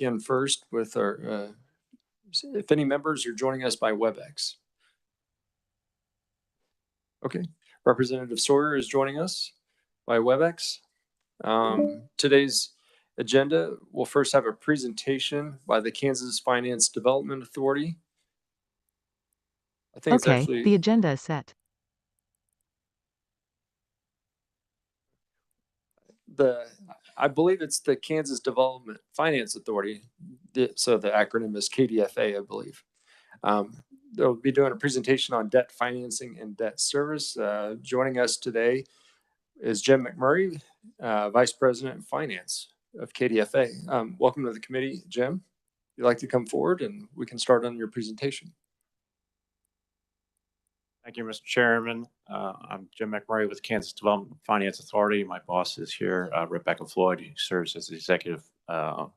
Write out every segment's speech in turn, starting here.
begin first with our, if any members are joining us by WebEx. Okay, Representative Sawyer is joining us by WebEx. Today's agenda will first have a presentation by the Kansas Finance Development Authority. I think it's actually the agenda is set. I believe it's the Kansas Development Finance Authority. So the acronym is KDFA, I believe. They'll be doing a presentation on debt financing and debt service. Joining us today is Jim McMurray, Vice President of Finance of KDFA. Welcome to the committee, Jim. If you'd like to come forward and we can start on your presentation. Thank you, Mr. Chairman. I'm Jim McMurray with Kansas Development Finance Authority. My boss is here, Rebecca Floyd, who serves as the Executive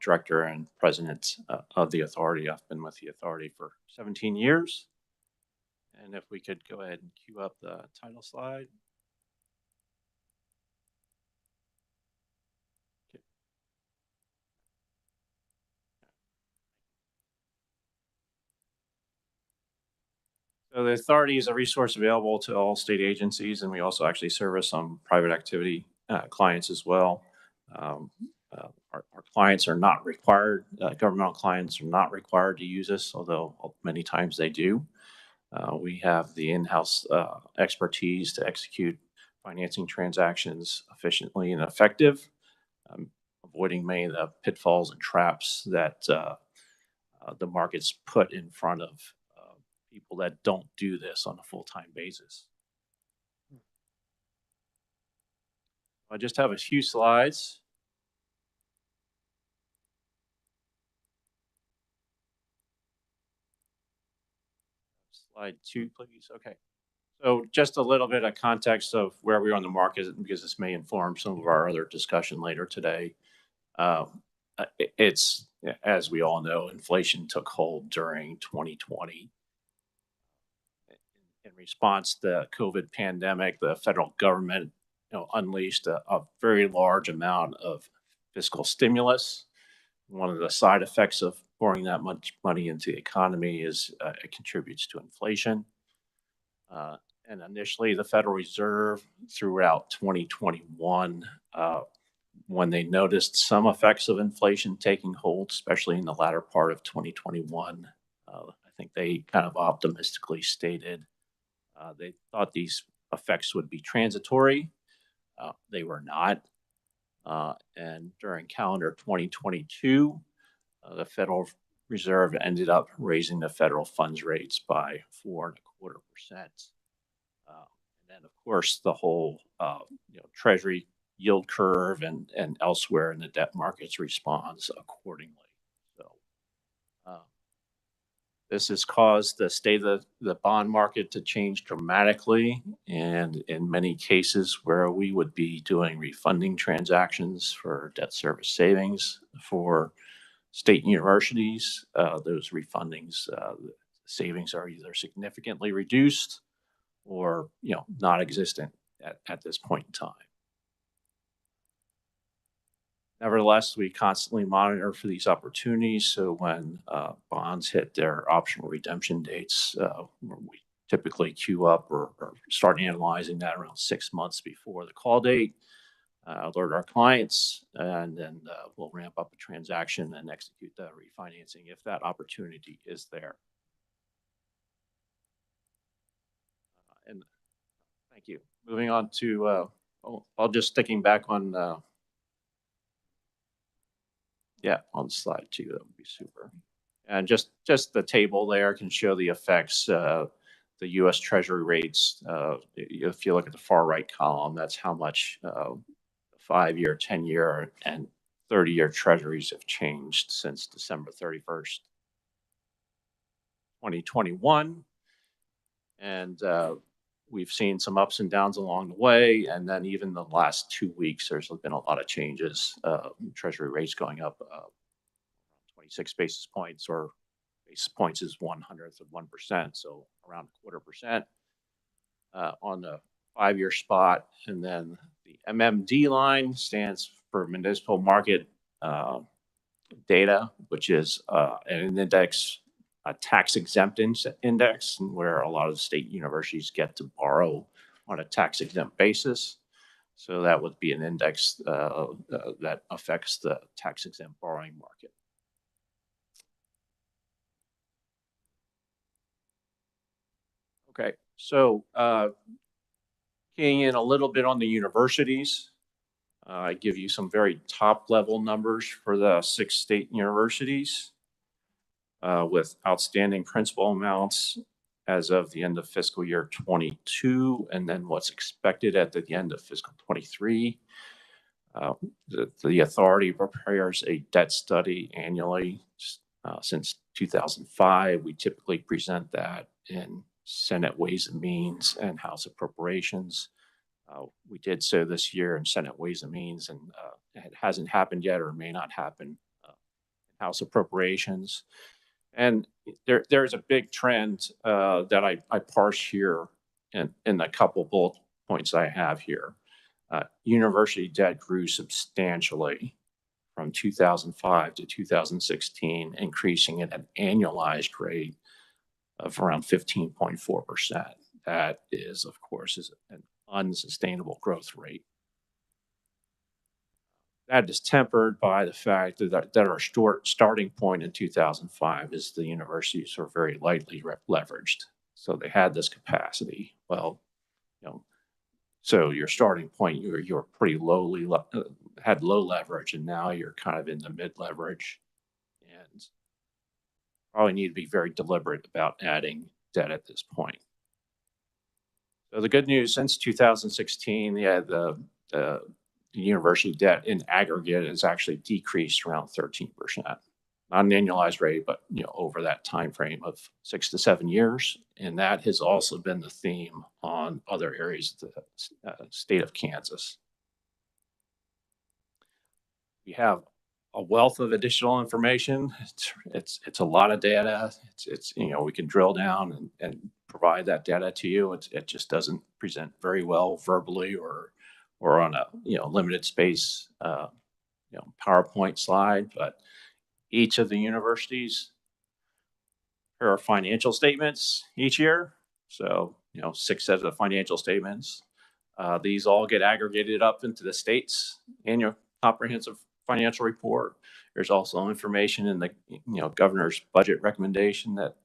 Director and President of the Authority. I've been with the Authority for 17 years. And if we could go ahead and cue up the title slide. So the Authority is a resource available to all state agencies, and we also actually service some private activity clients as well. Our clients are not required, governmental clients are not required to use us, although many times they do. We have the in-house expertise to execute financing transactions efficiently and effective, avoiding many of the pitfalls and traps that the markets put in front of people that don't do this on a full-time basis. I just have a few slides. Slide 2, please. Okay. So just a little bit of context of where we are on the market, because this may inform some of our other discussion later today. It's, as we all know, inflation took hold during 2020. In response to the COVID pandemic, the federal government unleashed a very large amount of fiscal stimulus. One of the side effects of pouring that much money into the economy is it contributes to inflation. And initially, the Federal Reserve throughout 2021, when they noticed some effects of inflation taking hold, especially in the latter part of 2021, I think they kind of optimistically stated they thought these effects would be transitory. They were not. And during calendar 2022, the Federal Reserve ended up raising the federal funds rates by 4.25%. And then, of course, the whole Treasury yield curve and elsewhere in the debt markets responds accordingly. So this has caused the state of the bond market to change dramatically, and in many cases where we would be doing refunding transactions for debt service savings for state universities, those refundings, savings are either significantly reduced or non-existent at this point in time. Nevertheless, we constantly monitor for these opportunities. So when bonds hit their optional redemption dates, we typically queue up or start analyzing that around 6 months before the call date, alert our clients, and then we'll ramp up a transaction and execute the refinancing if that opportunity is there. And thank you. Moving on to, I'll just sticking back on on slide 2, that would be super. And just the table there can show the effects, the U.S. Treasury rates. If you look at the far right column, that's how much 5-year, 10-year, and 30-year Treasuries have changed since December 31st, 2021. And we've seen some ups and downs along the way. And then even the last 2 weeks, there's been a lot of changes. Treasury rates going up 26 basis points, or basis points is 1/100 of 1%. So around 0.25% on the 5-year spot. And then the MMD line stands for municipal market data, which is an index, a tax exempt index, where a lot of state universities get to borrow on a tax exempt basis. So that would be an index that affects the tax exempt borrowing market. Okay, so keying in a little bit on the universities, I give you some very top level numbers for the 6 state universities with outstanding principal amounts as of the end of fiscal year 22, and then what's expected at the end of fiscal 23. The authority prepares a debt study annually since 2005. We typically present that in Senate Ways and Means and House Appropriations. We did so this year in Senate Ways and Means, and it hasn't happened yet or may not happen in House Appropriations. And there's a big trend that I parse here in the couple bullet points I have here. University debt grew substantially from 2005 to 2016, increasing at an annualized rate of around 15.4%. That is, of course, is an unsustainable growth rate. That is tempered by the fact that our starting point in 2005 is the universities are very lightly leveraged. So they had this capacity. Well, so your starting point, you're pretty lowly, had low leverage, and now you're kind of in the mid leverage, and probably need to be very deliberate about adding debt at this point. So the good news, since 2016, the university debt in aggregate has actually decreased around 13%. Not an annualized rate, but over that time frame of 6 to 7 years, and that has also been the theme on other areas of the state of Kansas. We have a wealth of additional information. It's a lot of data. It's we can drill down and provide that data to you. It just doesn't present very well verbally or on a limited space PowerPoint slide, but each of the universities, there are financial statements each year. So, 6 sets of financial statements. These all get aggregated up into the state's annual comprehensive financial report. There's also information in the, governor's budget recommendation that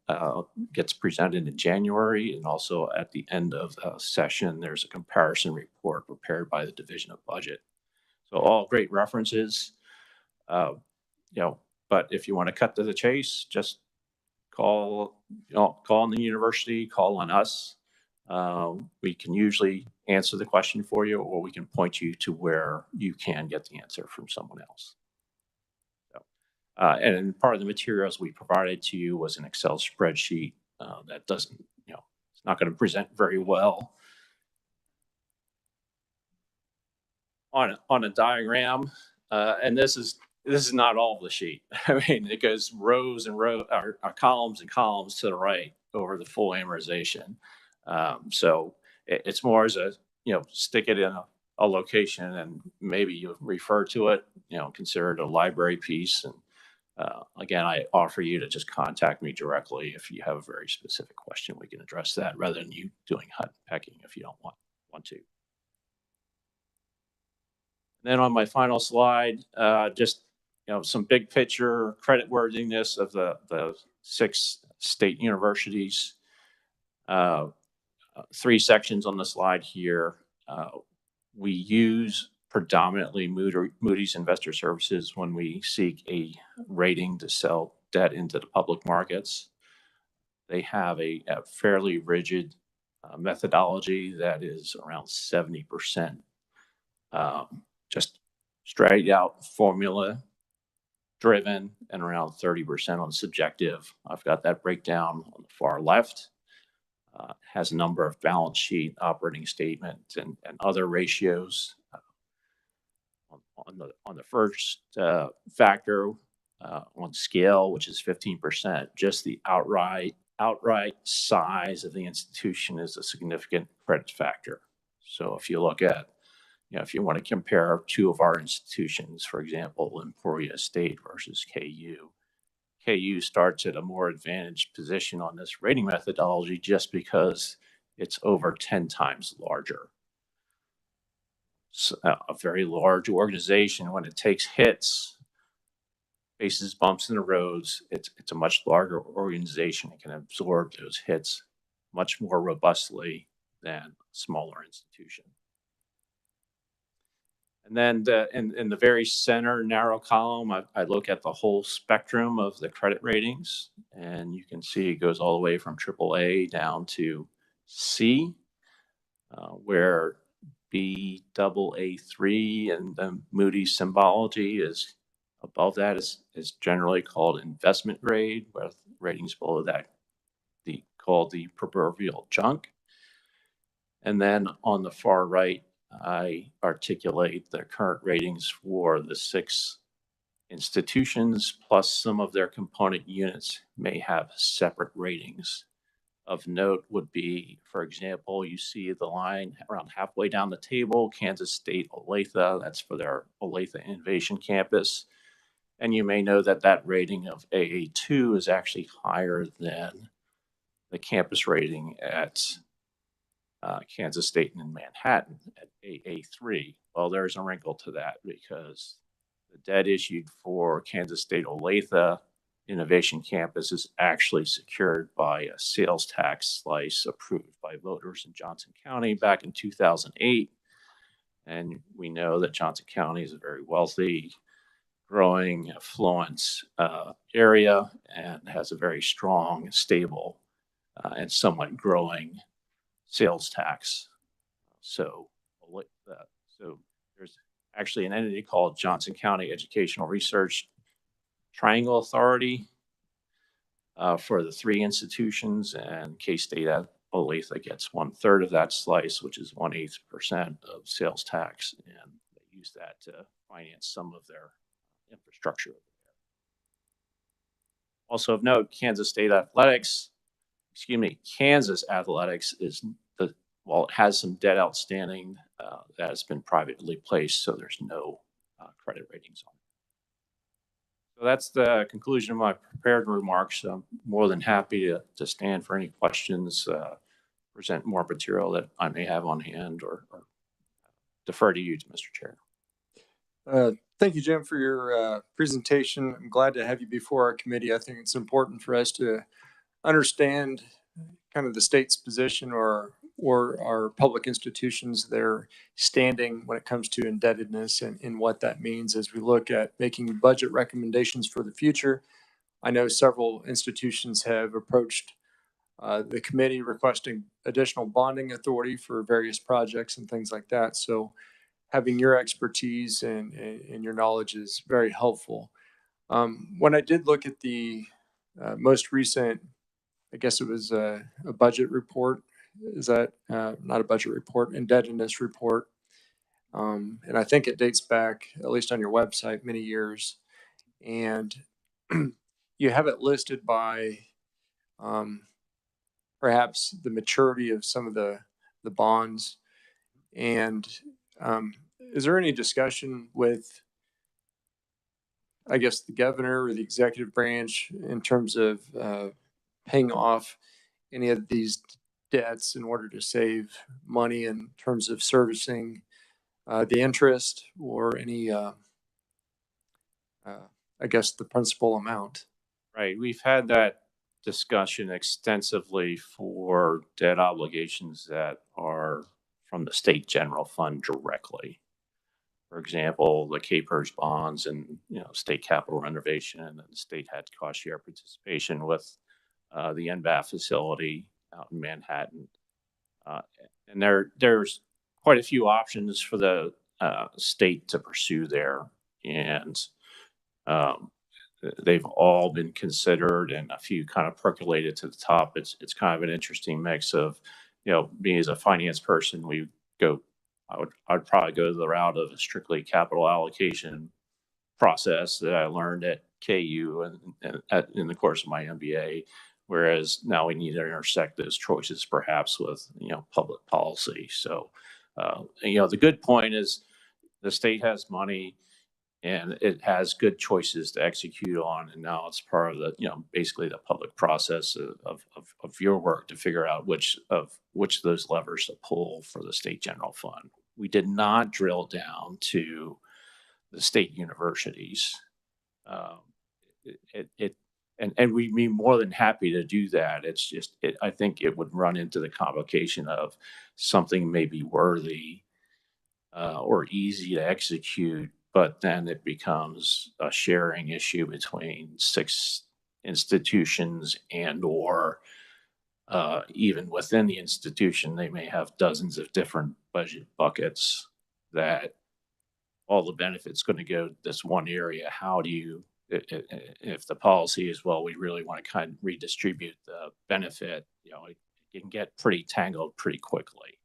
gets presented in January. And also at the end of the session, there's a comparison report prepared by the Division of Budget. So all great references, but if you want to cut to the chase, just call on the university, call on us. We can usually answer the question for you, or we can point you to where you can get the answer from someone else. So, and part of the materials we provided to you was an Excel spreadsheet that doesn't, it's not going to present very well on a diagram. And this is not all the sheet. I mean, it goes rows and rows, or columns and columns to the right over the full amortization. So it's more as a, stick it in a location and maybe you refer to it, consider it a library piece. And again, I offer you to just contact me directly if you have a very specific question. We can address that rather than you doing hunt pecking if you don't want to. And then on my final slide, just some big picture creditworthiness of the 6 state universities. 3 sections on the slide here. We use predominantly Moody's Investor Services when we seek a rating to sell debt into the public markets. They have a fairly rigid methodology that is around 70%. Just straight out formula driven and around 30% on subjective. I've got that breakdown on the far left. Has a number of balance sheet, operating statement, and other ratios. On the first factor on scale, which is 15%, just the outright size of the institution is a significant credit factor. So if you look at if you want to compare two of our institutions, for example, Emporia State versus KU, KU starts at a more advantaged position on this rating methodology just because it's over 10 times larger. So a very large organization, when it takes hits, faces bumps in the roads, it's a much larger organization. It can absorb those hits much more robustly than a smaller institution. And then in the very center narrow column, I look at the whole spectrum of the credit ratings, and you can see it goes all the way from AAA down to C, where Baa3 and the Moody's symbology is above that is generally called investment grade, with ratings below that called the proverbial junk. And then on the far right, I articulate the current ratings for the 6 institutions, plus some of their component units may have separate ratings. Of note would be, for example, you see the line around halfway down the table, Kansas State Olathe, that's for their Olathe Innovation Campus. And you may know that that rating of AA2 is actually higher than the campus rating at Kansas State and Manhattan at AA3. Well, there's a wrinkle to that because the debt issued for Kansas State Olathe Innovation Campus is actually secured by a sales tax slice approved by voters in Johnson County back in 2008. And we know that Johnson County is a very wealthy, growing, affluent area and has a very strong, stable, and somewhat growing sales tax. So there's actually an entity called Johnson County Educational Research Triangle Authority for the 3 institutions, and K-State at Olathe gets 1/3 of that slice, which is 1/8% of sales tax, and they use that to finance some of their infrastructure. Also of note, Kansas Athletics is while it has some debt outstanding, that has been privately placed, so there's no credit ratings on it. So that's the conclusion of my prepared remarks. I'm more than happy to stand for any questions, present more material that I may have on hand, or defer to you, Mr. Chair. Thank you, Jim, for your presentation. I'm glad to have you before our committee. I think it's important for us to understand kind of the state's position or our public institutions, their standing when it comes to indebtedness and what that means as we look at making budget recommendations for the future. I know several institutions have approached the committee requesting additional bonding authority for various projects and things like that. So having your expertise and your knowledge is very helpful. When I did look at the most recent, I guess it was a budget report. Is that not a budget report, indebtedness report? And I think it dates back, at least on your website, many years. And you have it listed by perhaps the maturity of some of the bonds. And is there any discussion with, I guess, the governor or the executive branch in terms of paying off any of these debts in order to save money in terms of servicing the interest or any, I guess, the principal amount? Right. We've had that discussion extensively for debt obligations that are from the state general fund directly. For example, the KPERS bonds and state capital renovation, and the state had cost share participation with the NBAF facility out in Manhattan. And there's quite a few options for the state to pursue there. And they've all been considered, and a few kind of percolated to the top. It's kind of an interesting mix of, me as a finance person, I'd probably go the route of a strictly capital allocation process that I learned at KU and in the course of my MBA. Whereas now we need to intersect those choices perhaps with, public policy. So The good point is the state has money and it has good choices to execute on. And now it's part of the, basically the public process of your work to figure out which of those levers to pull for the state general fund. We did not drill down to the state universities. And we'd be more than happy to do that. It's just, I think it would run into the complication of something may be worthy or easy to execute, but then it becomes a sharing issue between 6 institutions and or even within the institution, they may have dozens of different budget buckets that all the benefits going to go to this one area. How do you, if the policy is, well, we really want to kind of redistribute the benefit, it can get pretty tangled pretty quickly.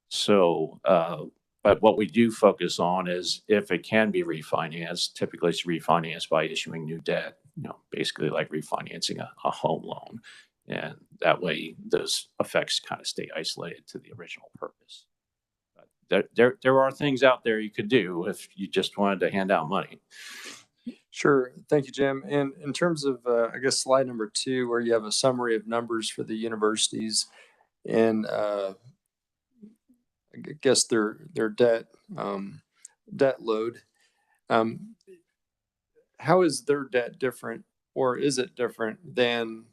So, but what we do focus on is if it can be refinanced, typically it's refinanced by issuing new debt, basically like refinancing a home loan. And that way those effects kind of stay isolated to the original purpose. But there are things out there you could do if you just wanted to hand out money. Sure. Thank you, Jim. And in terms of, I guess, slide number 2, where you have a summary of numbers for the universities and I guess their debt load. How is their debt different, or is it different than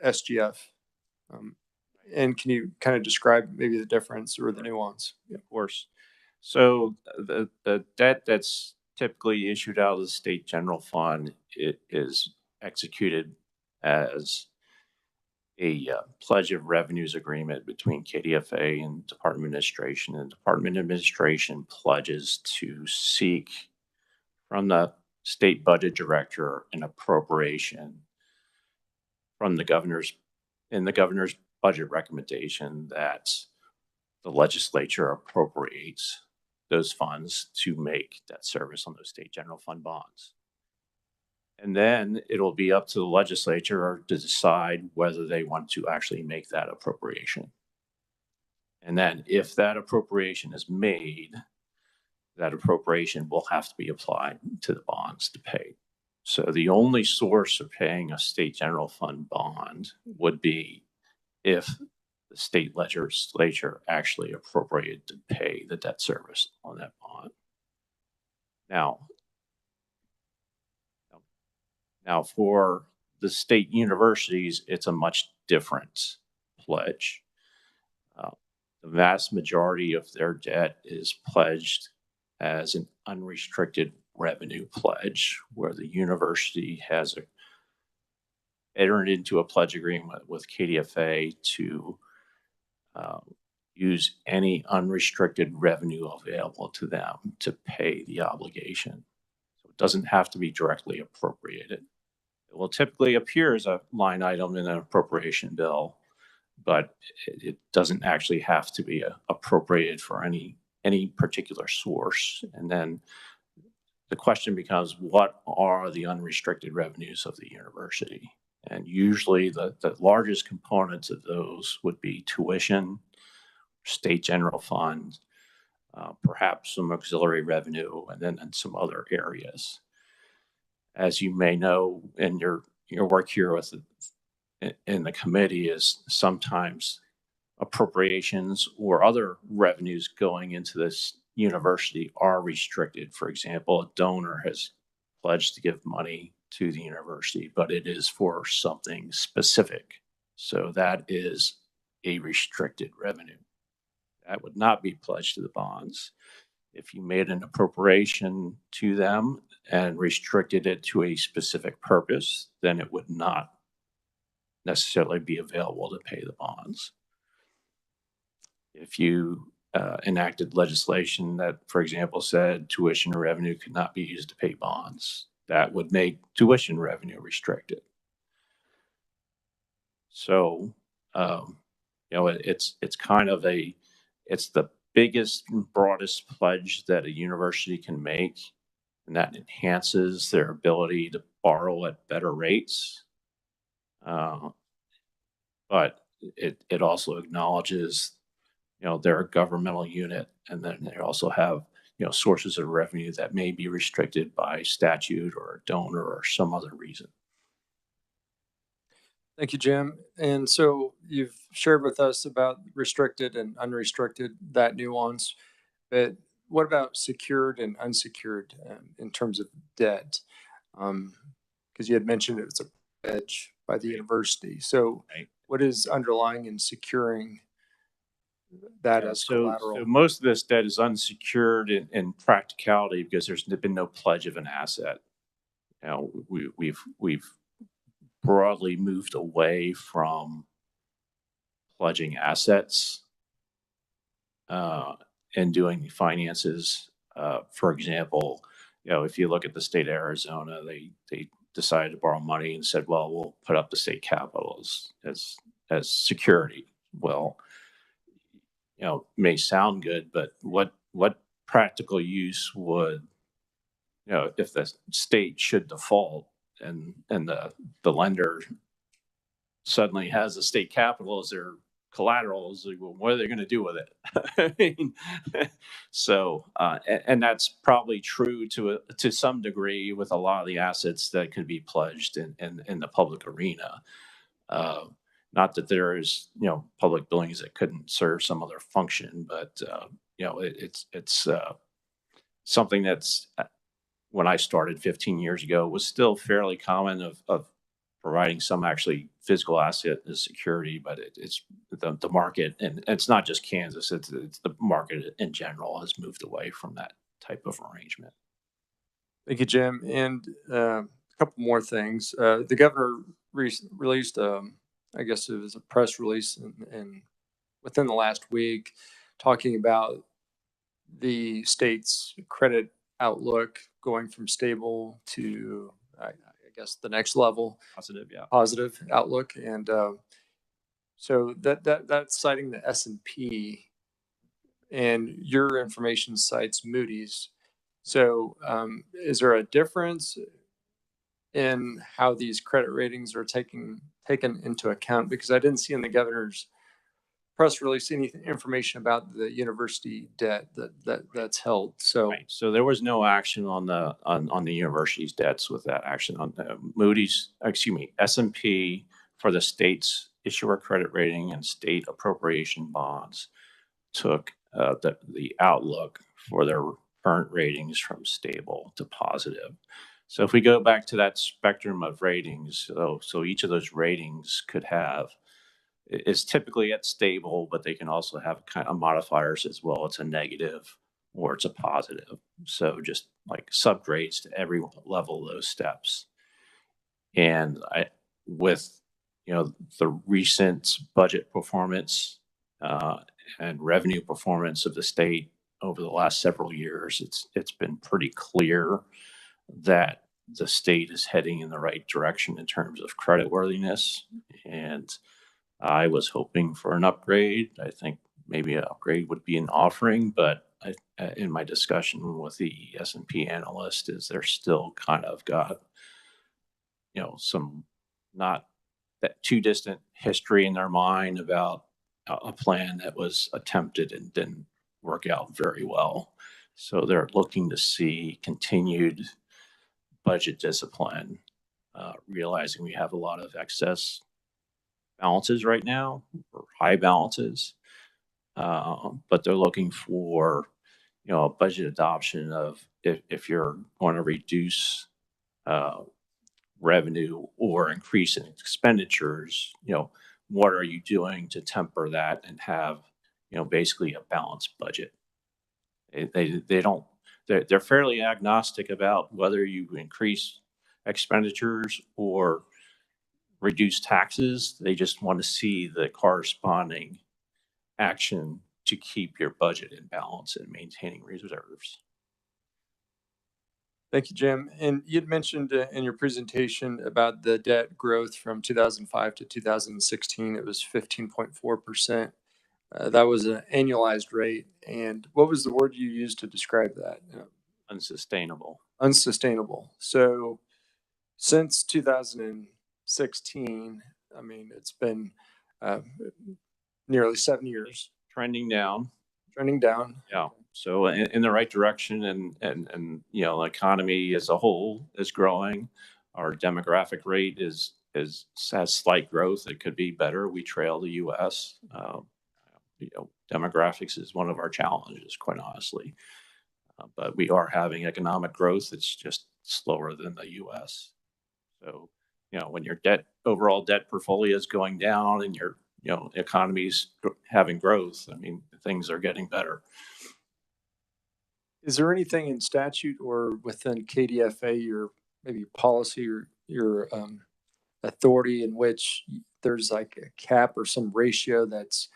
SGF? And can you kind of describe maybe the difference or the nuance? Of course. So the debt that's typically issued out of the state general fund, it is executed as a pledge of revenues agreement between KDFA and Department of Administration. And Department of Administration pledges to seek from the state budget director an appropriation from the governor's budget recommendation that the legislature appropriates those funds to make debt service on those state general fund bonds. And then it'll be up to the legislature to decide whether they want to actually make that appropriation. And then if that appropriation is made, that appropriation will have to be applied to the bonds to pay. So the only source of paying a state general fund bond would be if the state legislature actually appropriated to pay the debt service on that bond. Now for the state universities, it's a much different pledge. The vast majority of their debt is pledged as an unrestricted revenue pledge, where the university has entered into a pledge agreement with KDFA to use any unrestricted revenue available to them to pay the obligation. So it doesn't have to be directly appropriated. It will typically appear as a line item in an appropriation bill, but it doesn't actually have to be appropriated for any particular source. And then the question becomes, what are the unrestricted revenues of the university? And usually the largest components of those would be tuition, state general fund, perhaps some auxiliary revenue, and then in some other areas. As you may know, in your work here in the committee, is sometimes appropriations or other revenues going into this university are restricted. For example, a donor has pledged to give money to the university, but it is for something specific. So that is a restricted revenue. That would not be pledged to the bonds. If you made an appropriation to them and restricted it to a specific purpose, then it would not necessarily be available to pay the bonds. If you enacted legislation that, for example, said tuition revenue could not be used to pay bonds, that would make tuition revenue restricted. So, it's kind of it's the biggest and broadest pledge that a university can make, and that enhances their ability to borrow at better rates. But it also acknowledges they're a governmental unit, and then they also have, sources of revenue that may be restricted by statute or a donor or some other reason. Thank you, Jim. And so you've shared with us about restricted and unrestricted, that nuance, but what about secured and unsecured in terms of debt? Because you had mentioned it was a pledge by the university. So Right. what is underlying and securing that as collateral? So most of this debt is unsecured in practicality because there's been no pledge of an asset. We've broadly moved away from pledging assets and doing the finances. For example, if you look at the state of Arizona, they decided to borrow money and said, well, we'll put up the state capitol as security. Well, may sound good, but what practical use would, if the state should default and the lender suddenly has the state capitol as their collateral, is like, well, what are they going to do with it? I mean, so and that's probably true to some degree with a lot of the assets that could be pledged in the public arena. Not that there is, public buildings that couldn't serve some other function, but it's something that's, when I started 15 years ago, was still fairly common of providing some actually physical asset as security, but it's the market, and it's not just Kansas, it's the market in general has moved away from that type of arrangement. Thank you, Jim. And a couple more things. The governor released, I guess it was a press release in within the last week, talking about the state's credit outlook going from stable to, I guess, the next level, Positive, yeah. positive outlook. And so that's citing the S&P, and your information cites Moody's. So is there a difference in how these credit ratings are taken into account? Because I didn't see in the governor's press release any information about the university debt that's held. So Right. So there was no action on the university's debts with that action on Moody's, S&P for the state's issuer credit rating and state appropriation bonds took the outlook for their current ratings from stable to positive. So if we go back to that spectrum of ratings, so each of those ratings is typically at stable, but they can also have kind of modifiers as well. It's a negative or it's a positive. So just like subgrades to every level of those steps. And with the recent budget performance and revenue performance of the state over the last several years, it's been pretty clear that the state is heading in the right direction in terms of creditworthiness. And I was hoping for an upgrade. I think maybe an upgrade would be an offering, but in my discussion with the S&P analyst, is they're still kind of got some not that too distant history in their mind about a plan that was attempted and didn't work out very well. So they're looking to see continued budget discipline, realizing we have a lot of excess balances right now, or high balances, but they're looking for a budget adoption of if you're going to reduce revenue or increase in expenditures, what are you doing to temper that and have basically a balanced budget? They're fairly agnostic about whether you increase expenditures or reduce taxes. They just want to see the corresponding action to keep your budget in balance and maintaining reserves. thank you, Jim. And you'd mentioned in your presentation about the debt growth from 2005 to 2016. It was 15.4%. That was an annualized rate. And what was the word you used to describe that? Unsustainable. Unsustainable. So since 2016, I mean, it's been nearly 7 years. Trending down. Trending down. Yeah. So in the right direction, and you know, the economy as a whole is growing. Our demographic rate has slight growth. It could be better. We trail the U.S. You know, demographics is one of our challenges, quite honestly. But we are having economic growth. It's just slower than the U.S. So, you know, when your overall debt portfolio is going down and your, you know, economy's having growth, I mean, things are getting better. Is there anything in statute or within KDFA, your maybe policy or your authority in which there's like a cap or some ratio that's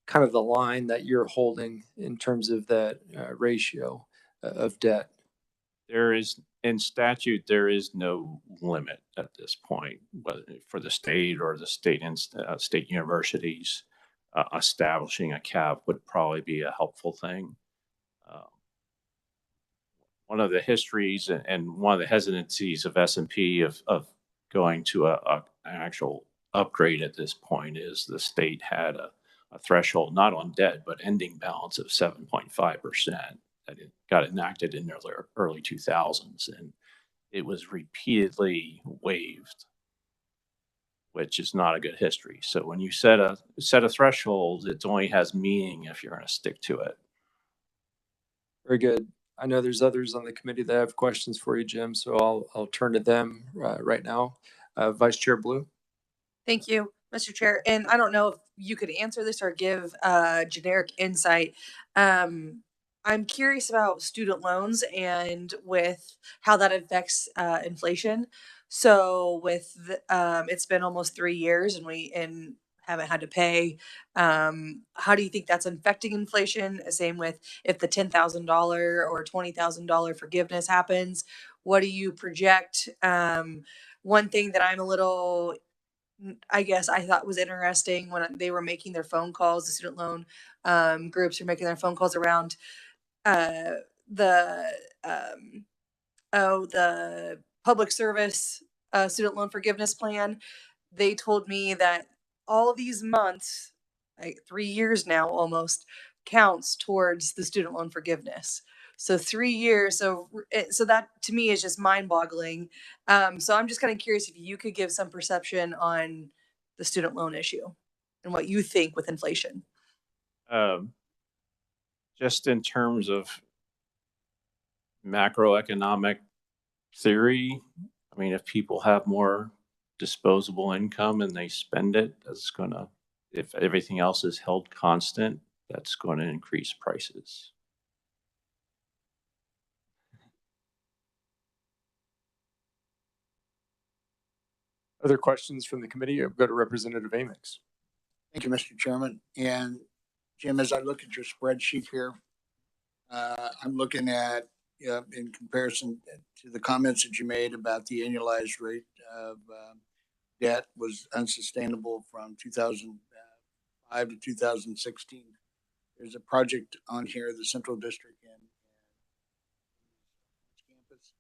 kind of the line that you're holding in terms of that ratio of debt? There is, in statute, there is no limit at this point, whether for the state or the state universities. Establishing a cap would probably be a helpful thing. One of the histories and one of the hesitancies of S&P of going to an actual upgrade at this point is the state had a threshold, not on debt, but ending balance of 7.5% that it got enacted in the early 2000s. And it was repeatedly waived, which is not a good history. So when you set a threshold, it only has meaning if you're going to stick to it. Very good. I know there's others on the committee that have questions for you, Jim, so I'll turn to them right now. Vice Chair Blue. Thank you, Mr. Chair. And I don't know if you could answer this or give generic insight. I'm curious about student loans and with how that affects inflation. So it's been almost 3 years and we haven't had to pay. How do you think that's affecting inflation? Same with if the $10,000 or $20,000 forgiveness happens, what do you project? One thing that I'm a little, I guess I thought was interesting when they were making their phone calls, the student loan groups are making their phone calls around uh, the the public service student loan forgiveness plan. They told me that all of these months, like 3 years now almost, counts towards the student loan forgiveness. So 3 years. So that to me is just mind boggling. So I'm just kind of curious if you could give some perception on the student loan issue and what you think with inflation. Just in terms of macroeconomic theory, I mean, if people have more disposable income and they spend it, that's going to, if everything else is held constant, that's going to increase prices. Other questions from the committee? I'll go to Representative Amix. Thank you, Mr. Chairman. And Jim, as I look at your spreadsheet here, I'm looking at, in comparison to the comments that you made about the annualized rate of debt was unsustainable from 2005 to 2016. There's a project on here, the Central District and campus.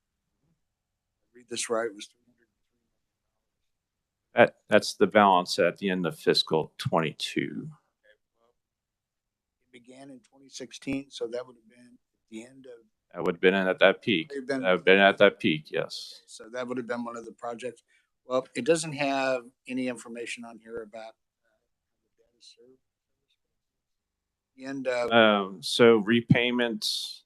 I read this right, was That's the balance at the end of fiscal 22. It began in 2016, so that would have been at the end of. That would have been at that peak. That would have been at that peak, yes. So that would have been one of the projects. Well, it doesn't have any information on here about the debt is served. The end of so repayments,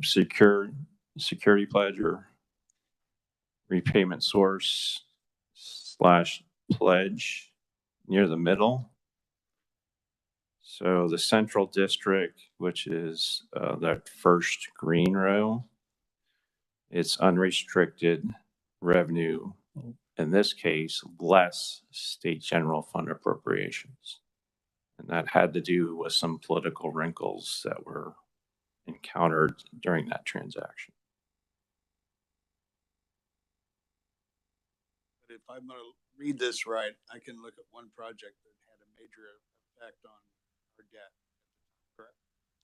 security pledge or repayment source / pledge near the middle. So the Central District, which is that first green row, it's unrestricted revenue, in this case, less state general fund appropriations. And that had to do with some political wrinkles that were encountered during that transaction. But if I'm going to read this right, I can look at one project that had a major effect on our debt. Correct?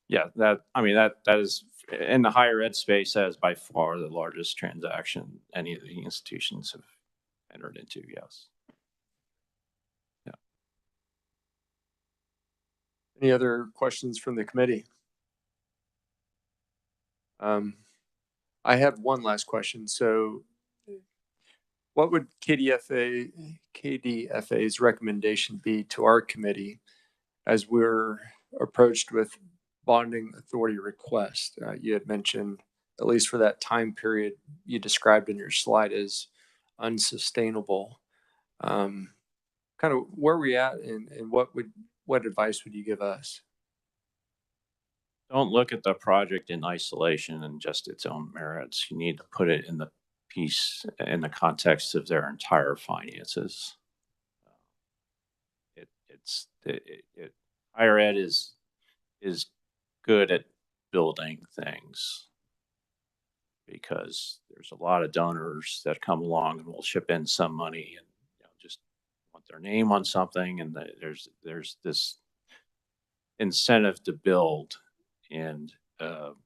Yeah, that is in the higher ed space. That is by far the largest transaction any of the institutions have entered into. Yes. Yeah. Any other questions from the committee? I have one last question. So what would KDFA's recommendation be to our committee as we're approached with bonding authority request? You had mentioned, at least for that time period you described in your slide, as unsustainable. Kind of where are we at, and what advice would you give us? Don't look at the project in isolation and just its own merits. You need to put it in the context of their entire finances. Higher ed is good at building things because there's a lot of donors that come along and will chip in some money and just want their name on something, and there's this incentive to build. And the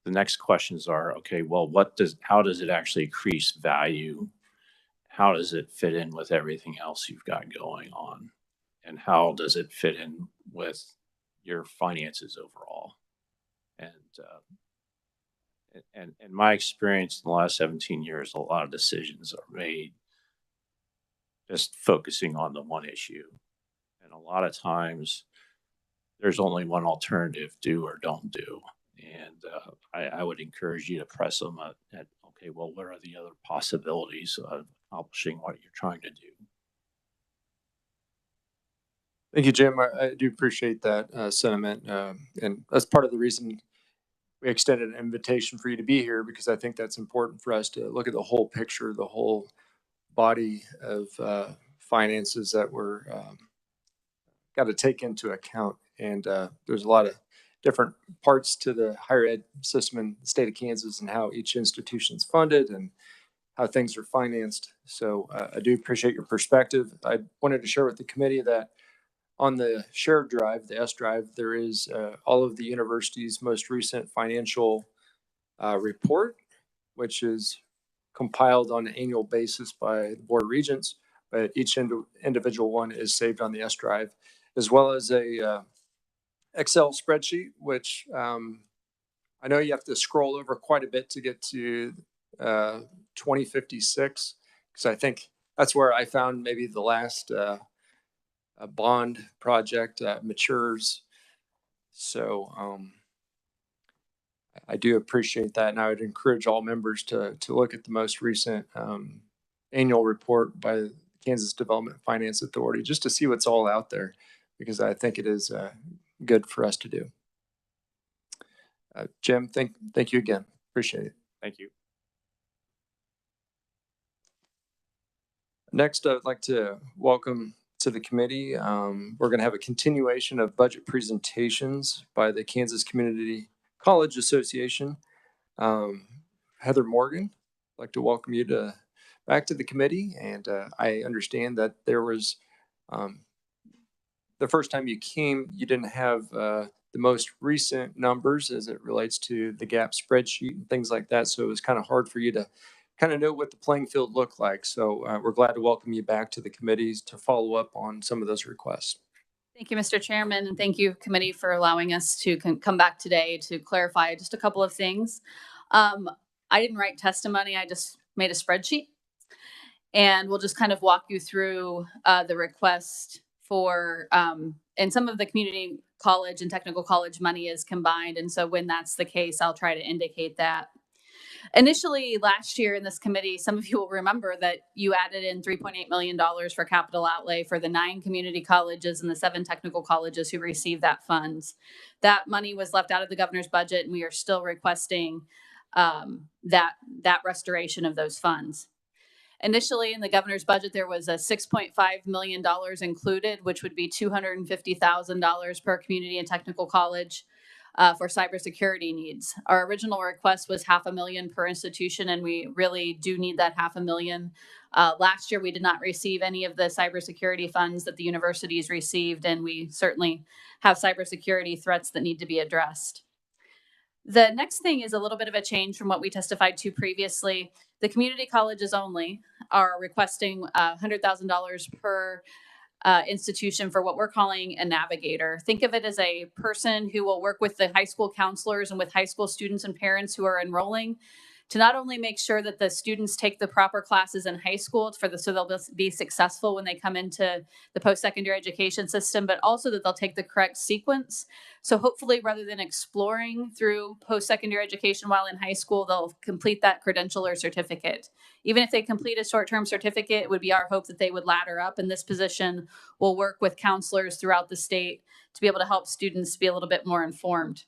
next questions are, okay, well, how does it actually increase value? How does it fit in with everything else you've got going on? And how does it fit in with your finances overall? And in my experience in the last 17 years, a lot of decisions are made just focusing on the one issue. And a lot of times there's only one alternative: do or don't do. And I would encourage you to press them at, okay, well, what are the other possibilities of accomplishing what you're trying to do? Thank you, Jim. I do appreciate that sentiment. And that's part of the reason we extended an invitation for you to be here, because I think that's important for us to look at the whole picture, the whole body of finances that we're got to take into account. And there's a lot of different parts to the higher ed system in the state of Kansas and how each institution is funded and how things are financed. So I do appreciate your perspective. I wanted to share with the committee that on the shared drive, the S drive, there is all of the university's most recent financial report, which is compiled on an annual basis by the Board of Regents, but each individual one is saved on the S drive, as well as a Excel spreadsheet, which I know you have to scroll over quite a bit to get to 2056, because I think that's where I found maybe the last bond project matures. So I do appreciate that, and I would encourage all members to look at the most recent annual report by the Kansas Development Finance Authority, just to see what's all out there, because I think it is good for us to do. Jim, thank you again. Appreciate it. Thank you. Next, I'd like to welcome to the committee. We're going to have a continuation of budget presentations by the Kansas Community College Association. Heather Morgan, I'd like to welcome you back to the committee. And I understand that there was, the first time you came, you didn't have the most recent numbers as it relates to the gap spreadsheet and things like that. So it was kind of hard for you to kind of know what the playing field looked like. So we're glad to welcome you back to the committees to follow up on some of those requests. Thank you, Mr. Chairman, and thank you, committee, for allowing us to come back today to clarify just a couple of things. I didn't write testimony, I just made a spreadsheet. And we'll just kind of walk you through the request for, and some of the community college and technical college money is combined. And so when that's the case, I'll try to indicate that. Initially, last year in this committee, some of you will remember that you added in $3.8 million for capital outlay for the 9 community colleges and the 7 technical colleges who received that funds. That money was left out of the governor's budget, and we are still requesting that restoration of those funds. Initially, in the governor's budget, there was a $6.5 million included, which would be $250,000 per community and technical college. For cybersecurity needs. Our original request was $500,000 per institution, and we really do need that $500,000. Last year, we did not receive any of the cybersecurity funds that the universities received, and we certainly have cybersecurity threats that need to be addressed. The next thing is a little bit of a change from what we testified to previously. The community colleges only are requesting $100,000 per institution for what we're calling a navigator. Think of it as a person who will work with the high school counselors and with high school students and parents who are enrolling to not only make sure that the students take the proper classes in high school so they'll be successful when they come into the post-secondary education system, but also that they'll take the correct sequence. So hopefully, rather than exploring through post-secondary education while in high school, they'll complete that credential or certificate. Even if they complete a short-term certificate, it would be our hope that they would ladder up, and this position will work with counselors throughout the state to be able to help students be a little bit more informed.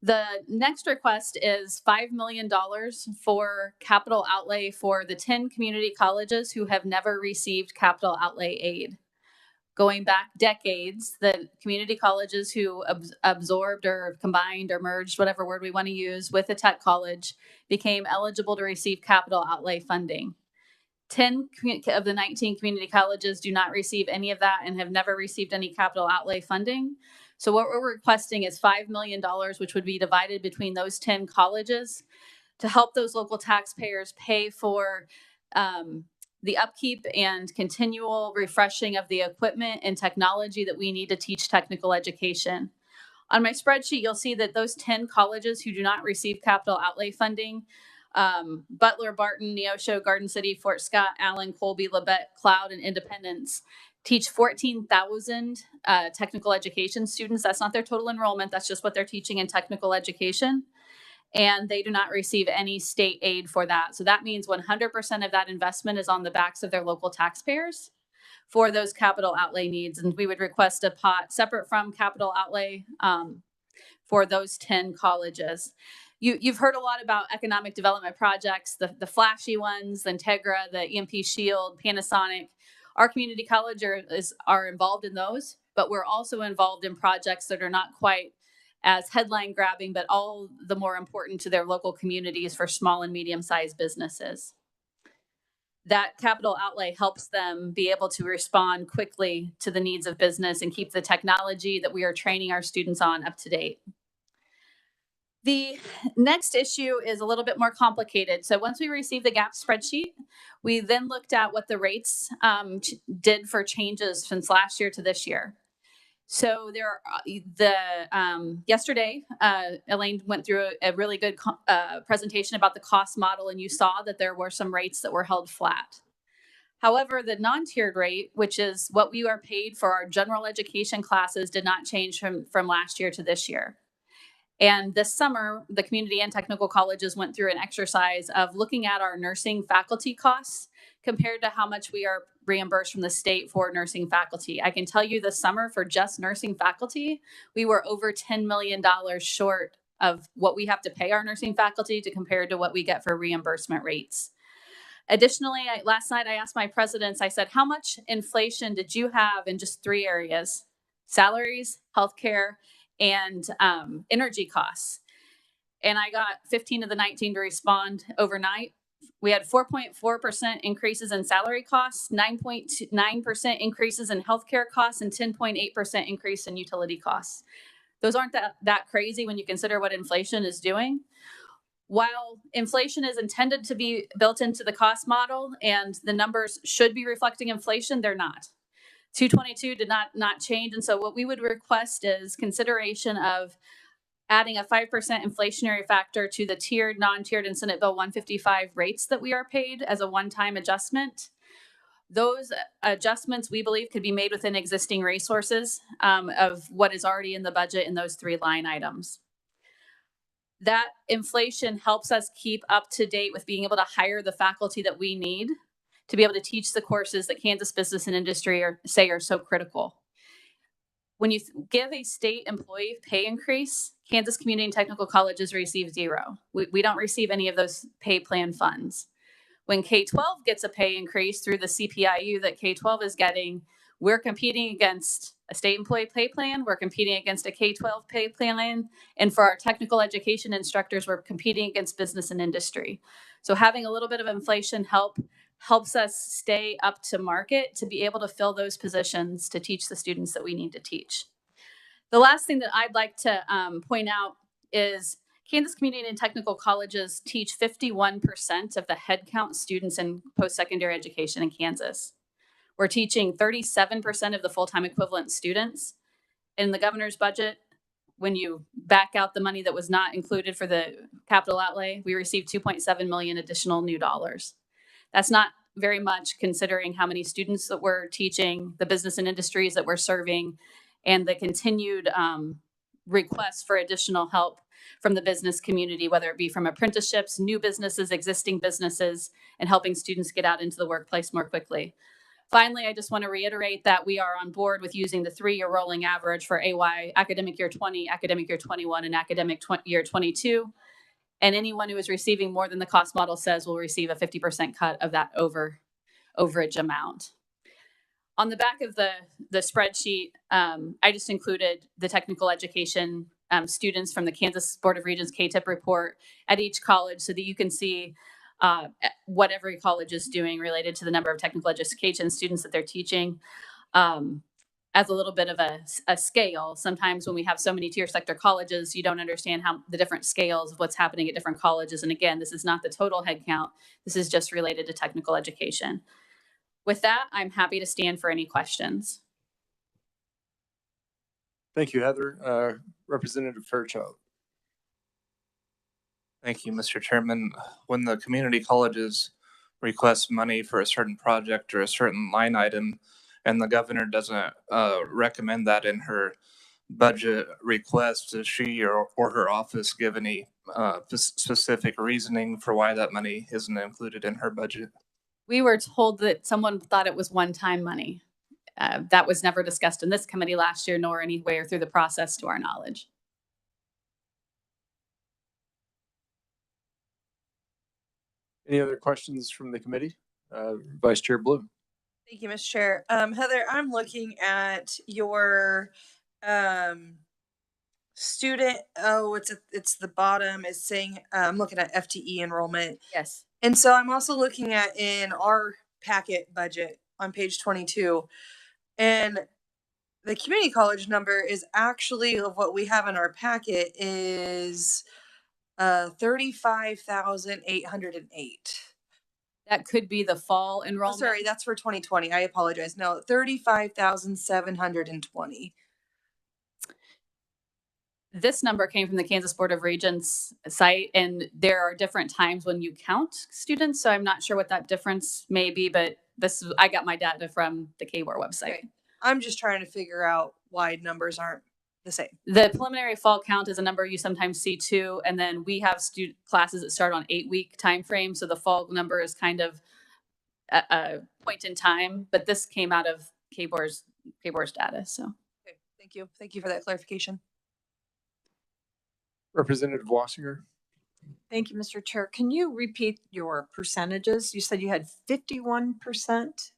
The next request is $5 million for capital outlay for the 10 community colleges who have never received capital outlay aid. Going back decades, the community colleges who absorbed or combined or merged, whatever word we want to use, with a tech college became eligible to receive capital outlay funding. 10 of the 19 community colleges do not receive any of that and have never received any capital outlay funding. So what we're requesting is $5 million, which would be divided between those 10 colleges to help those local taxpayers pay for the upkeep and continual refreshing of the equipment and technology that we need to teach technical education. On my spreadsheet, you'll see that those 10 colleges who do not receive capital outlay funding, Butler, Barton, Neosho, Garden City, Fort Scott, Allen, Colby, Labette, Cloud, and Independence, teach 14,000 technical education students. That's not their total enrollment. That's just what they're teaching in technical education. And they do not receive any state aid for that. So that means 100% of that investment is on the backs of their local taxpayers for those capital outlay needs. And we would request a pot separate from capital outlay for those 10 colleges. You've heard a lot about economic development projects, the flashy ones, the Integra, the EMP Shield, Panasonic. Our community colleges are involved in those, but we're also involved in projects that are not quite as headline grabbing, but all the more important to their local communities for small and medium-sized businesses. That capital outlay helps them be able to respond quickly to the needs of business and keep the technology that we are training our students on up to date. The next issue is a little bit more complicated. So once we received the GAP spreadsheet, we then looked at what the rates did for changes since last year to this year. So yesterday, Elaine went through a really good presentation about the cost model, and you saw that there were some rates that were held flat. However, the non-tiered rate, which is what we are paid for our general education classes, did not change from last year to this year. And this summer, the community and technical colleges went through an exercise of looking at our nursing faculty costs compared to how much we are reimbursed from the state for nursing faculty. I can tell you this summer for just nursing faculty, we were over $10 million short of what we have to pay our nursing faculty to compare to what we get for reimbursement rates. Additionally, last night I asked my presidents, I said, how much inflation did you have in just 3 areas? Salaries, healthcare, and energy costs. And I got 15 of the 19 to respond overnight. We had 4.4% increases in salary costs, 9.9% increases in healthcare costs, and 10.8% increase in utility costs. Those aren't that crazy when you consider what inflation is doing. While inflation is intended to be built into the cost model and the numbers should be reflecting inflation, they're not. 222 did not change. And so what we would request is consideration of adding a 5% inflationary factor to the tiered, non-tiered, and Senate Bill 155 rates that we are paid as a one-time adjustment. Those adjustments, we believe, could be made within existing resources of what is already in the budget in those 3 line items. That inflation helps us keep up to date with being able to hire the faculty that we need to be able to teach the courses that Kansas Business and Industry are so critical. When you give a state employee pay increase, Kansas Community and Technical Colleges receive 0. We don't receive any of those pay plan funds. When K-12 gets a pay increase through the CPIU that K-12 is getting, we're competing against a state employee pay plan, we're competing against a K-12 pay plan, and for our technical education instructors, we're competing against business and industry. So having a little bit of inflation helps us stay up to market to be able to fill those positions to teach the students that we need to teach. The last thing that I'd like to point out is Kansas Community and Technical Colleges teach 51% of the headcount students in post-secondary education in Kansas. We're teaching 37% of the full-time equivalent students. In the governor's budget, when you back out the money that was not included for the capital outlay, we received 2.7 million additional new dollars. That's not very much considering how many students that we're teaching, the business and industries that we're serving, and the continued requests for additional help from the business community, whether it be from apprenticeships, new businesses, existing businesses, and helping students get out into the workplace more quickly. Finally, I just want to reiterate that we are on board with using the 3-year rolling average for AY academic year 20, academic year 21, and academic year 22. And anyone who is receiving more than the cost model says will receive a 50% cut of that overage amount. On the back of the spreadsheet, I just included the technical education students from the Kansas Board of Regents KTIP report at each college so that you can see what every college is doing related to the number of technical education students that they're teaching. As a little bit of a scale, sometimes when we have so many tier sector colleges, you don't understand how the different scales of what's happening at different colleges. And again, this is not the total headcount. This is just related to technical education. With that, I'm happy to stand for any questions. Thank you, Heather. Representative Fairchild. Thank you, Mr. Chairman. When the community colleges request money for a certain project or a certain line item, and the governor doesn't recommend that in her budget request, does she or her office give any specific reasoning for why that money isn't included in her budget? We were told that someone thought it was one-time money. That was never discussed in this committee last year, nor anywhere through the process to our knowledge. Any other questions from the committee? Vice Chair Bloom. Thank you, Mr. Chair. Heather, I'm looking at your student. Oh, it's the bottom. It's saying I'm looking at FTE enrollment. Yes. And so I'm also looking at in our packet budget on page 22, and the community college number is actually of what we have in our packet is 35,808. That could be the fall Oh, enrollment. sorry, that's for 2020. I apologize. No, 35,720. This number came from the Kansas Board of Regents site, and there are different times when you count students. So I'm not sure what that difference may be, but I got my data from the KBOR website. Okay. I'm just trying to figure out why numbers aren't the same. The preliminary fall count is a number you sometimes see too, and then we have student classes that start on 8-week time frame. So the fall number is kind of a point in time, but this came out of KBOR's data. So Okay, thank you. Thank you for that clarification. Representative Wassinger. Thank you, Mr. Chair. Can you repeat your percentages? You said you had 51%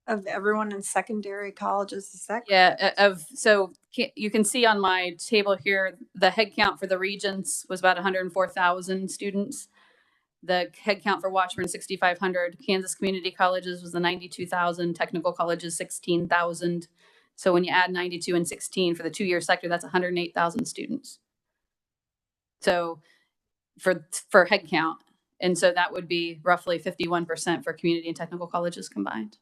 of everyone in secondary colleges. Is that correct? yeah, so you can see on my table here, the head count for the Regents was about 104,000 students. The head count for Washburn, 6,500. Kansas Community Colleges was the 92,000. Technical colleges, 16,000. So when you add 92 and 16 for the 2-year sector, that's 108,000 students. So for head count, and so that would be roughly 51% for community and technical colleges combined.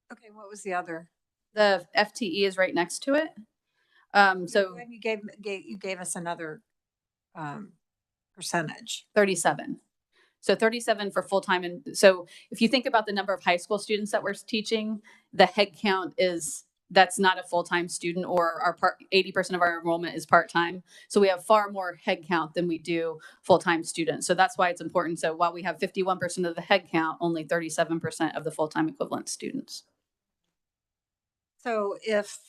Okay, what was the other? The FTE is right next to it. So You gave us another percentage. 37. So 37 for full-time. And so if you think about the number of high school students that we're teaching, the head count that's not a full-time student, or 80% of our enrollment is part-time. So we have far more head count than we do full-time students. So that's why it's important. So while we have 51% of the head count, only 37% of the full-time equivalent students. So if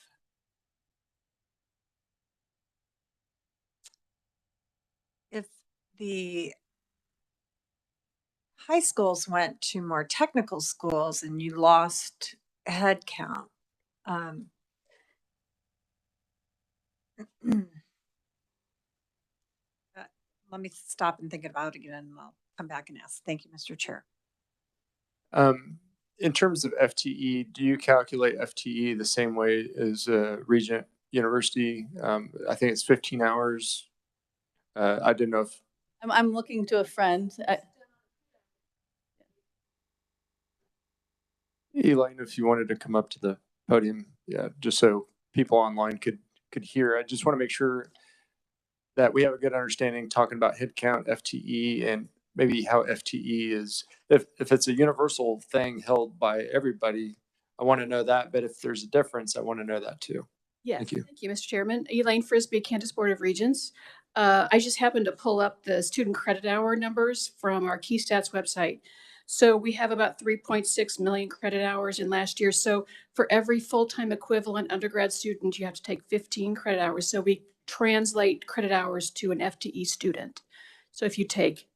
the high schools went to more technical schools and you lost head count, let me stop and think about it again, and I'll come back and ask. Thank you, Mr. Chair. In terms of FTE, do you calculate FTE the same way as Regent University? I think it's 15 hours. I didn't know if I'm looking to a friend. Elaine, if you wanted to come up to the podium, yeah, just so people online could hear. I just want to make sure that we have a good understanding talking about head count, FTE, and maybe how FTE is, if it's a universal thing held by everybody, I want to know that. But if there's a difference, I want to know that too. Yes, Thank you. thank you, Mr. Chairman. Elaine Frisbee, Kansas Board of Regents. I just happened to pull up the student credit hour numbers from our ks.gov website. So we have about 3.6 million credit hours in last year. So for every full-time equivalent undergrad student, you have to take 15 credit hours. So we translate credit hours to an FTE student. So if you take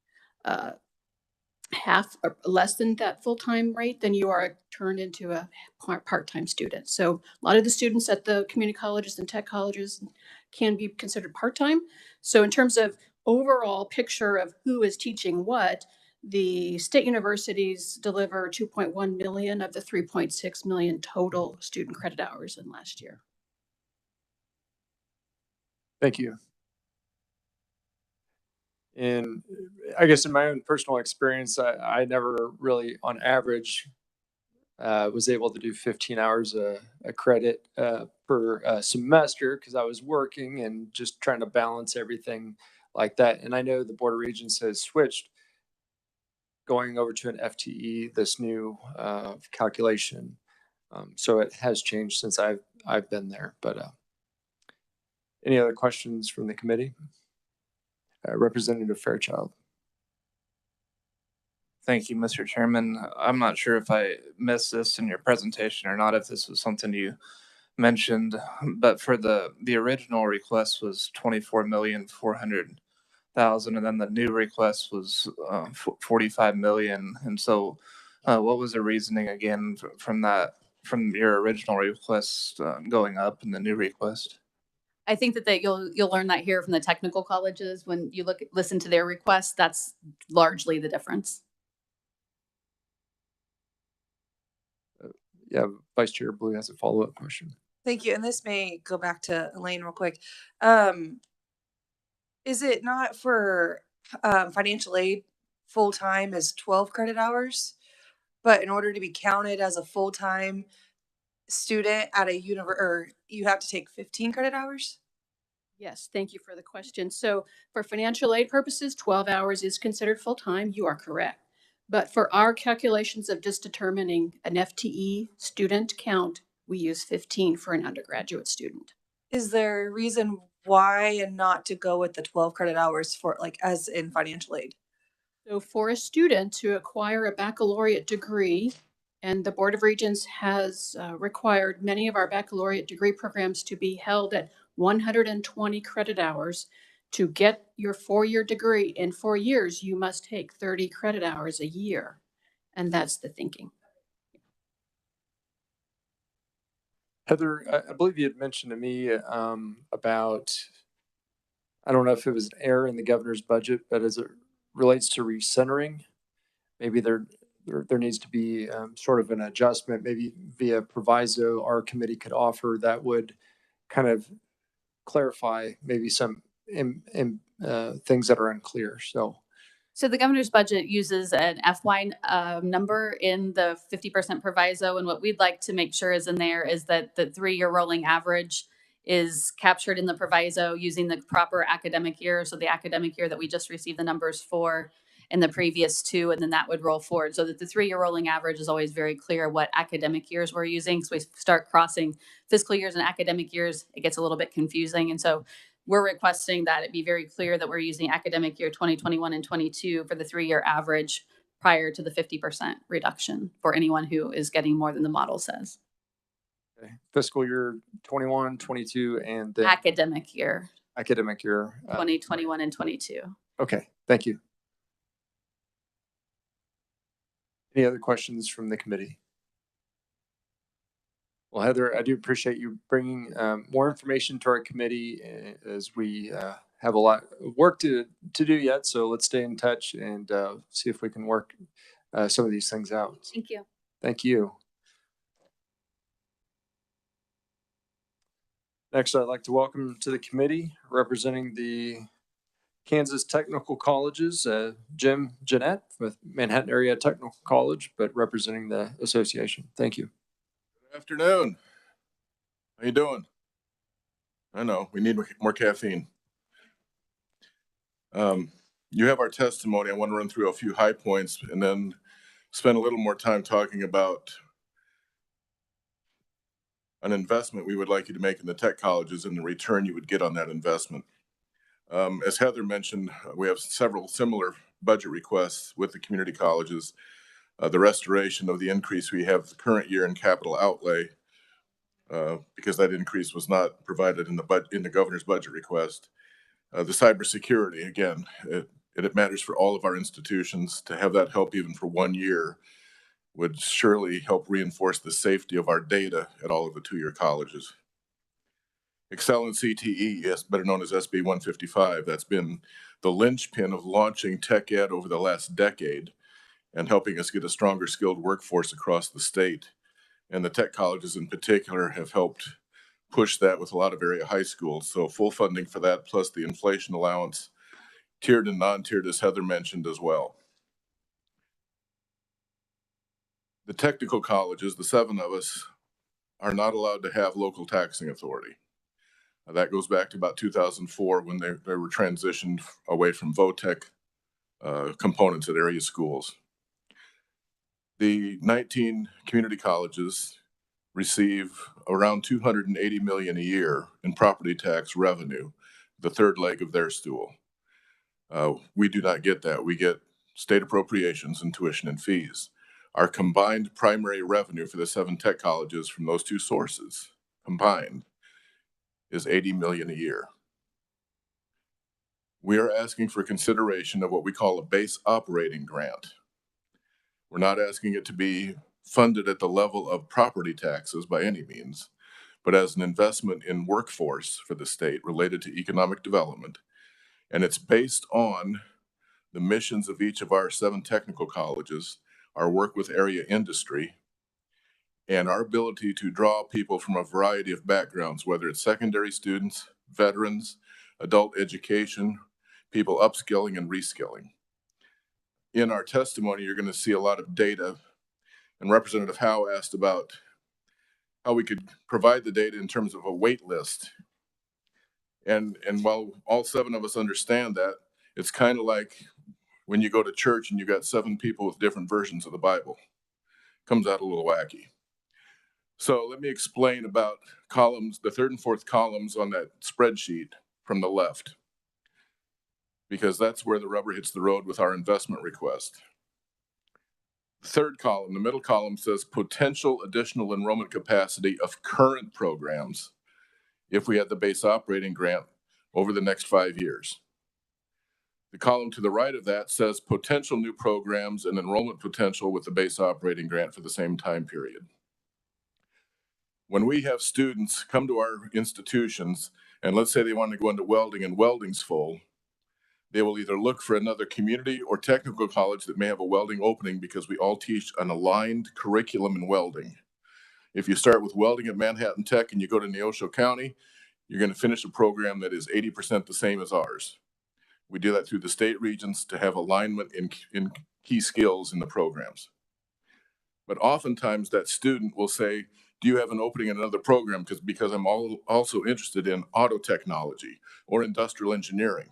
half or less than that full-time rate, then you are turned into a part-time student. So a lot of the students at the community colleges and tech colleges can be considered part-time. So in terms of overall picture of who is teaching what, the state universities deliver 2.1 million of the 3.6 million total student credit hours in last year. Thank you. And I guess in my own personal experience, I never really, on average, was able to do 15 hours a credit per semester because I was working and just trying to balance everything like that. And I know the Board of Regents has switched going over to an FTE, this new calculation. So it has changed since I've been there. But any other questions from the committee? Representative Fairchild. Thank you, Mr. Chairman. I'm not sure if I missed this in your presentation or not, if this was something you mentioned, but for the original request was 24,400,000, and then the new request was 45 million. And so what was the reasoning again from your original request going up and the new request? I think that you'll learn that here from the technical colleges when you listen to their requests. That's largely the difference. Yeah, Vice Chair Blue has a follow-up question. Thank you. And this may go back to Elaine real quick. Is it not for financial aid full-time is 12 credit hours? But in order to be counted as a full-time student at a or you have to take 15 credit hours? Yes, thank you for the question. So for financial aid purposes, 12 hours is considered full-time. You are correct. But for our calculations of just determining an FTE student count, we use 15 for an undergraduate student. Is there a reason why and not to go with the 12 credit hours for like as in financial aid? So for a student to acquire a baccalaureate degree, and the Board of Regents has required many of our baccalaureate degree programs to be held at 120 credit hours. To get your 4-year degree in 4 years, you must take 30 credit hours a year. And that's the thinking. Heather, I believe you had mentioned to me about, I don't know if it was an error in the governor's budget, but as it relates to recentering, maybe there needs to be sort of an adjustment, maybe via proviso our committee could offer that would kind of clarify maybe some things that are unclear. So the governor's budget uses an FY number in the 50% proviso. And what we'd like to make sure is in there is that the 3-year rolling average is captured in the proviso using the proper academic year. So the academic year that we just received the numbers for and the previous 2, and then that would roll forward. So that the 3-year rolling average is always very clear what academic years we're using. So we start crossing fiscal years and academic years, it gets a little bit confusing. And so we're requesting that it be very clear that we're using academic year 2021 and 22 for the 3-year average prior to the 50% reduction for anyone who is getting more than the model says. Okay. Fiscal year 21, 22, and then academic year 2021 and 22. Okay, thank you. Any other questions from the committee? Well, Heather, I do appreciate you bringing more information to our committee as we have a lot of work to do yet. So let's stay in touch and see if we can work some of these things out. Thank you. Thank you. Next, I'd like to welcome to the committee representing the Kansas Technical Colleges, Jim Jeanette with Manhattan Area Technical College, but representing the association. Thank you. Good afternoon. How you doing? I know, we need more caffeine. You have our testimony. I want to run through a few high points and then spend a little more time talking about an investment we would like you to make in the tech colleges and the return you would get on that investment. As Heather mentioned, we have several similar budget requests with the community colleges. The restoration of the increase we have the current year in capital outlay, because that increase was not provided in the governor's budget request. The cybersecurity, again, it matters for all of our institutions. To have that help even for 1 year would surely help reinforce the safety of our data at all of the two-year colleges. Excel in CTE, yes, better known as SB 155, that's been the linchpin of launching tech ed over the last decade and helping us get a stronger skilled workforce across the state. And the tech colleges in particular have helped push that with a lot of area high schools. So full funding for that, plus the inflation allowance, tiered and non-tiered, as Heather mentioned as well. The technical colleges, the 7 of us, are not allowed to have local taxing authority. That goes back to about 2004 when they were transitioned away from VOTEC components at area schools. The 19 community colleges receive around $280 million a year in property tax revenue, the third leg of their stool. We do not get that. We get state appropriations and tuition and fees. Our combined primary revenue for the 7 tech colleges from those two sources combined is $80 million a year. We are asking for consideration of what we call a base operating grant. We're not asking it to be funded at the level of property taxes by any means, but as an investment in workforce for the state related to economic development. And it's based on the missions of each of our 7 technical colleges, our work with area industry, and our ability to draw people from a variety of backgrounds, whether it's secondary students, veterans, adult education, people upskilling and reskilling. In our testimony, you're going to see a lot of data, and Representative Howe asked about how we could provide the data in terms of a wait list. And while all 7 of us understand that, it's kind of like when you go to church and you got 7 people with different versions of the Bible. Comes out a little wacky. So let me explain about columns, the 3rd and 4th columns on that spreadsheet from the left, because that's where the rubber hits the road with our investment request. The 3rd column, the middle column, says potential additional enrollment capacity of current programs if we had the base operating grant over the next 5 years. The column to the right of that says potential new programs and enrollment potential with the base operating grant for the same time period. When we have students come to our institutions, and let's say they want to go into welding and welding's full, they will either look for another community or technical college that may have a welding opening because we all teach an aligned curriculum in welding. If you start with welding at Manhattan Tech and you go to Neosho County, you're going to finish a program that is 80% the same as ours. We do that through the state regions to have alignment in key skills in the programs. But oftentimes that student will say, do you have an opening in another program? Because I'm also interested in auto technology or industrial engineering.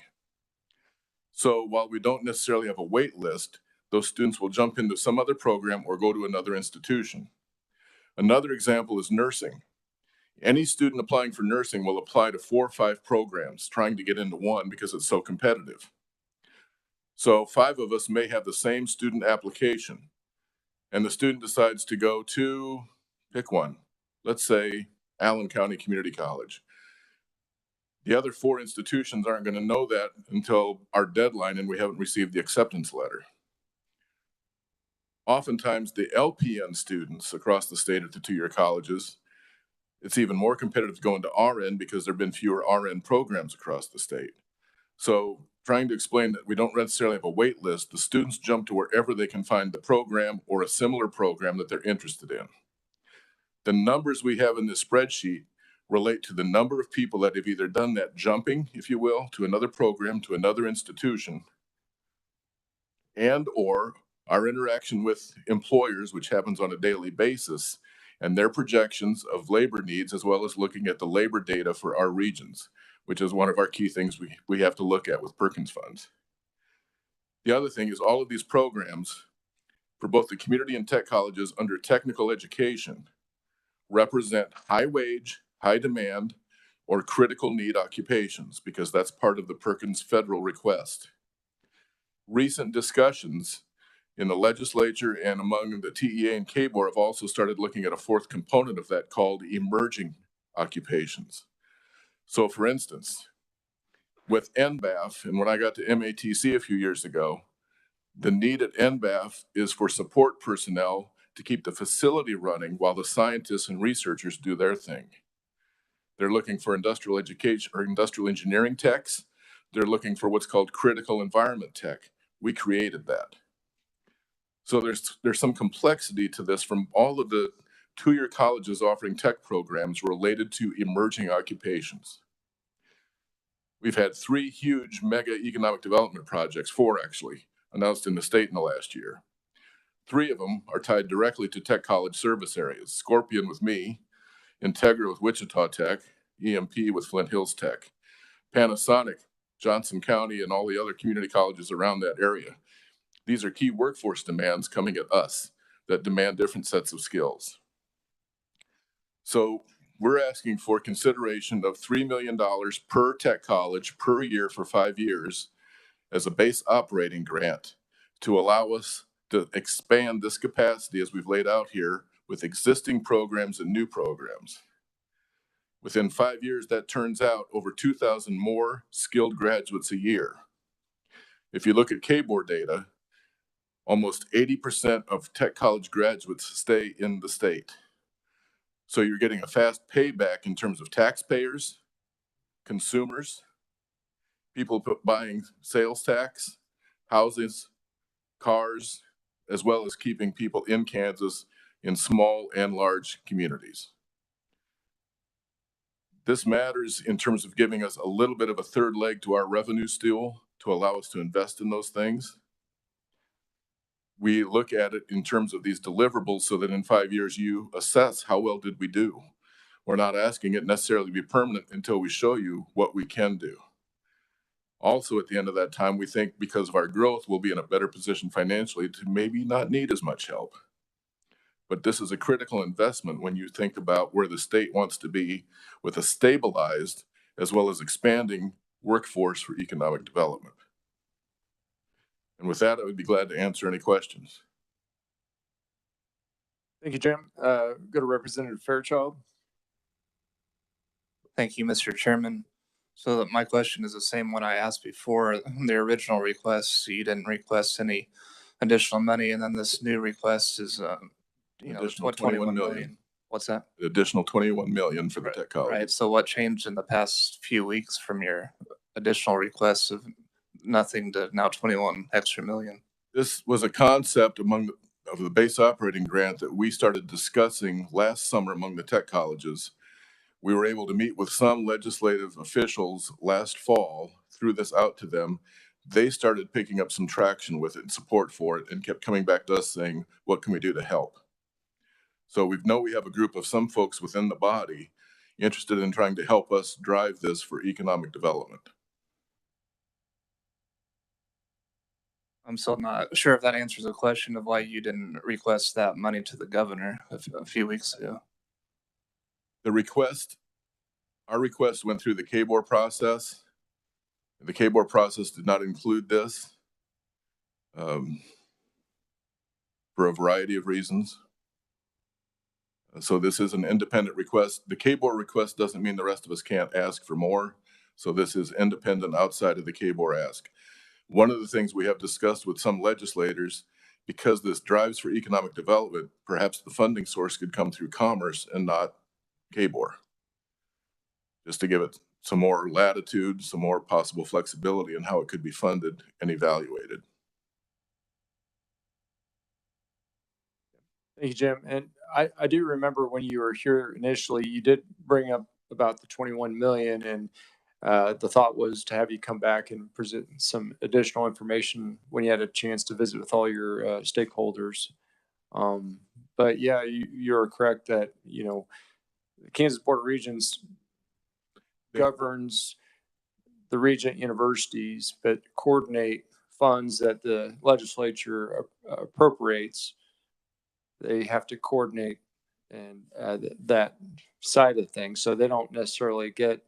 So while we don't necessarily have a wait list, those students will jump into some other program or go to another institution. Another example is nursing. Any student applying for nursing will apply to 4 or 5 programs, trying to get into one because it's so competitive. So 5 of us may have the same student application, and the student decides to go to, pick one, let's say Allen County Community College. The other 4 institutions aren't going to know that until our deadline and we haven't received the acceptance letter. Oftentimes the LPN students across the state at the 2-year colleges, it's even more competitive going to RN because there have been fewer RN programs across the state. So trying to explain that we don't necessarily have a wait list, the students jump to wherever they can find the program or a similar program that they're interested in. The numbers we have in this spreadsheet relate to the number of people that have either done that jumping, if you will, to another program, to another institution, and or our interaction with employers, which happens on a daily basis, and their projections of labor needs, as well as looking at the labor data for our regions, which is one of our key things we have to look at with Perkins funds. The other thing is all of these programs for both the community and tech colleges under technical education represent high wage, high demand, or critical need occupations, because that's part of the Perkins federal request. Recent discussions in the legislature and among the TEA and KBOR have also started looking at a fourth component of that called emerging occupations. So for instance, with NBAF, and when I got to MATC a few years ago, the need at NBAF is for support personnel to keep the facility running while the scientists and researchers do their thing. They're looking for industrial education or industrial engineering techs. They're looking for what's called critical environment tech. We created that. So there's some complexity to this from all of the two-year colleges offering tech programs related to emerging occupations. We've had 3 huge mega economic development projects, 4 actually, announced in the state in the last year. 3 of them are tied directly to tech college service areas. Scorpion with me, Integra with Wichita Tech, EMP with Flint Hills Tech, Panasonic, Johnson County, and all the other community colleges around that area. These are key workforce demands coming at us that demand different sets of skills. So we're asking for consideration of $3 million per tech college per year for 5 years as a base operating grant to allow us to expand this capacity as we've laid out here with existing programs and new programs. Within 5 years, that turns out over 2,000 more skilled graduates a year. If you look at KBOR data, almost 80% of tech college graduates stay in the state. So you're getting a fast payback in terms of taxpayers, consumers, people buying sales tax, houses, cars, as well as keeping people in Kansas in small and large communities. This matters in terms of giving us a little bit of a third leg to our revenue stool to allow us to invest in those things. We look at it in terms of these deliverables so that in 5 years you assess how well did we do. We're not asking it necessarily to be permanent until we show you what we can do. Also, at the end of that time, we think because of our growth, we'll be in a better position financially to maybe not need as much help. But this is a critical investment when you think about where the state wants to be with a stabilized as well as expanding workforce for economic development. And with that, I would be glad to answer any questions. Thank you, Jim. Go to Representative Fairchild. Thank you, Mr. Chairman. So my question is the same one I asked before. The original request, you didn't request any additional money, and then this new request is, Additional 21 million. What's that? The additional 21 million for the tech college. Right. So what changed in the past few weeks from your additional requests of nothing to now 21 extra million? This was a concept of the base operating grant that we started discussing last summer among the tech colleges. We were able to meet with some legislative officials last fall, threw this out to them. They started picking up some traction with it and support for it and kept coming back to us saying, what can we do to help? So we have a group of some folks within the body interested in trying to help us drive this for economic development. I'm still not sure if that answers the question of why you didn't request that money to the governor a few weeks ago. Our request went through the KBOR process. The KBOR process did not include this for a variety of reasons. So this is an independent request. The KBOR request doesn't mean the rest of us can't ask for more. So this is independent outside of the KBOR ask. One of the things we have discussed with some legislators, because this drives for economic development, perhaps the funding source could come through commerce and not KBOR. Just to give it some more latitude, some more possible flexibility in how it could be funded and evaluated. Thank you, Jim. And I do remember when you were here initially, you did bring up about the 21 million, and the thought was to have you come back and present some additional information when you had a chance to visit with all your stakeholders. But yeah, you're correct that, you know, the Kansas Board of Regents governs the regent universities, but coordinate funds that the legislature appropriates. They have to coordinate and that side of things. So they don't necessarily get,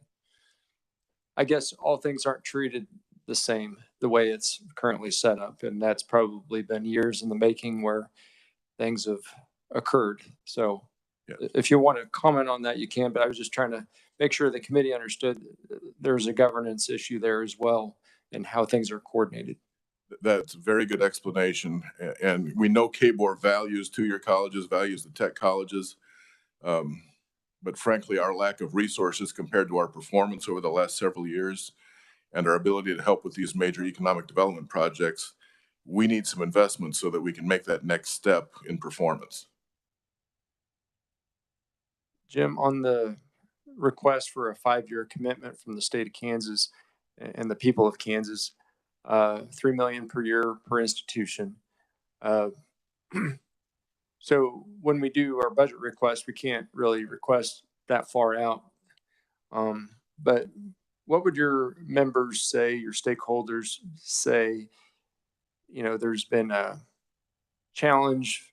I guess all things aren't treated the same the way it's currently set up. And that's probably been years in the making where things have occurred. So yeah. If you want to comment on that, you can, but I was just trying to make sure the committee understood there's a governance issue there as well and how things are coordinated. That's a very good explanation. And we know KBOR values two-year colleges, values the tech colleges. But frankly, our lack of resources compared to our performance over the last several years and our ability to help with these major economic development projects, we need some investment so that we can make that next step in performance. Jim, on the request for a 5-year commitment from the state of Kansas and the people of Kansas, $3 million per year per institution. So when we do our budget request, we can't really request that far out. But what would your members say, your stakeholders say? You know, there's been a challenge,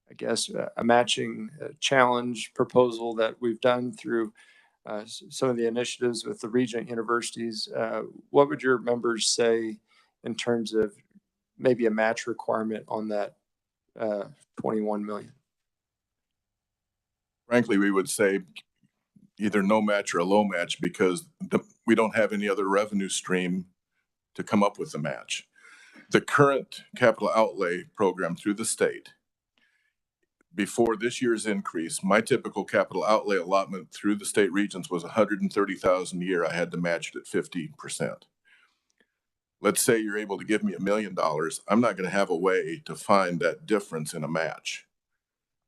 I guess, a matching challenge proposal that we've done through some of the initiatives with the regent universities. What would your members say in terms of maybe a match requirement on that 21 million? Frankly, we would say either no match or a low match because we don't have any other revenue stream to come up with a match. The current capital outlay program through the state, before this year's increase, my typical capital outlay allotment through the state regions was $130,000 a year. I had to match it at 50%. Let's say you're able to give me $1 million. I'm not going to have a way to find that difference in a match.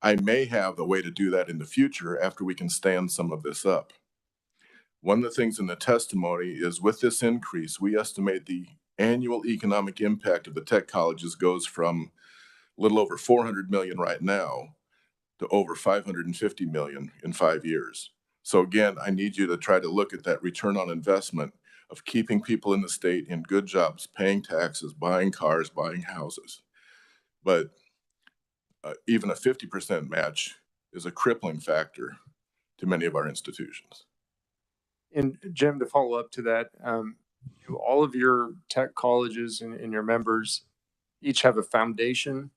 I may have a way to do that in the future after we can stand some of this up. One of the things in the testimony is with this increase, we estimate the annual economic impact of the tech colleges goes from a little over 400 million right now to over 550 million in 5 years. So again, I need you to try to look at that return on investment of keeping people in the state in good jobs, paying taxes, buying cars, buying houses. But even a 50% match is a crippling factor to many of our institutions. And Jim, to follow up to that, do all of your tech colleges and your members each have a foundation?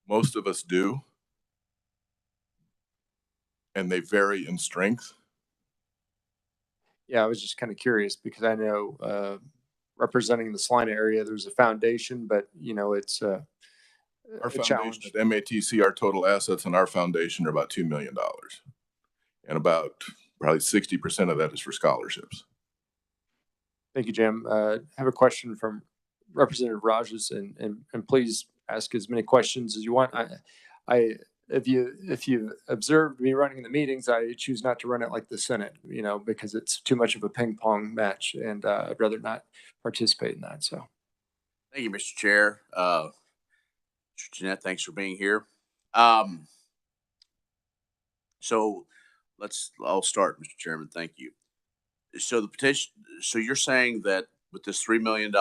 Most of us do, and they vary in strength. Yeah, I was just kind of curious because I know representing the Salina area, there's a foundation, but you know, it's our a foundation challenge. at MATC, our total assets in our foundation are about $2 million, and about probably 60% of that is for scholarships. Thank you, Jim. I have a question from Representative Rajas, and please ask as many questions as you want. If you observed me running the meetings, I choose not to run it like the Senate, you know, because it's too much of a ping pong match, and I'd rather not participate in that. So, thank you, Mr. Chair. Jeanette, thanks for being here. So I'll start, Mr. Chairman. Thank you. So the petition, so you're saying that with this $3 million,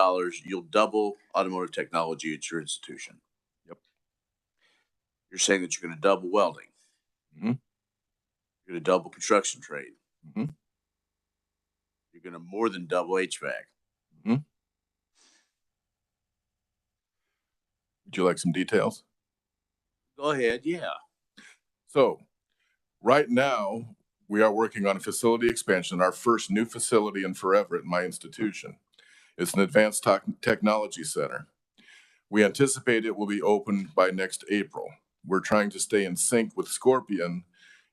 you'll double automotive technology at your institution? Yep. You're saying that you're going to double welding? Mm-hmm. You're going to double construction trade? Mm-hmm. You're going to more than double HVAC? Mm-hmm. Would you like some details? Go ahead, yeah. So, right now, we are working on a facility expansion, our first new facility in forever at my institution. It's an advanced technology center. We anticipate it will be open by next April. We're trying to stay in sync with Scorpion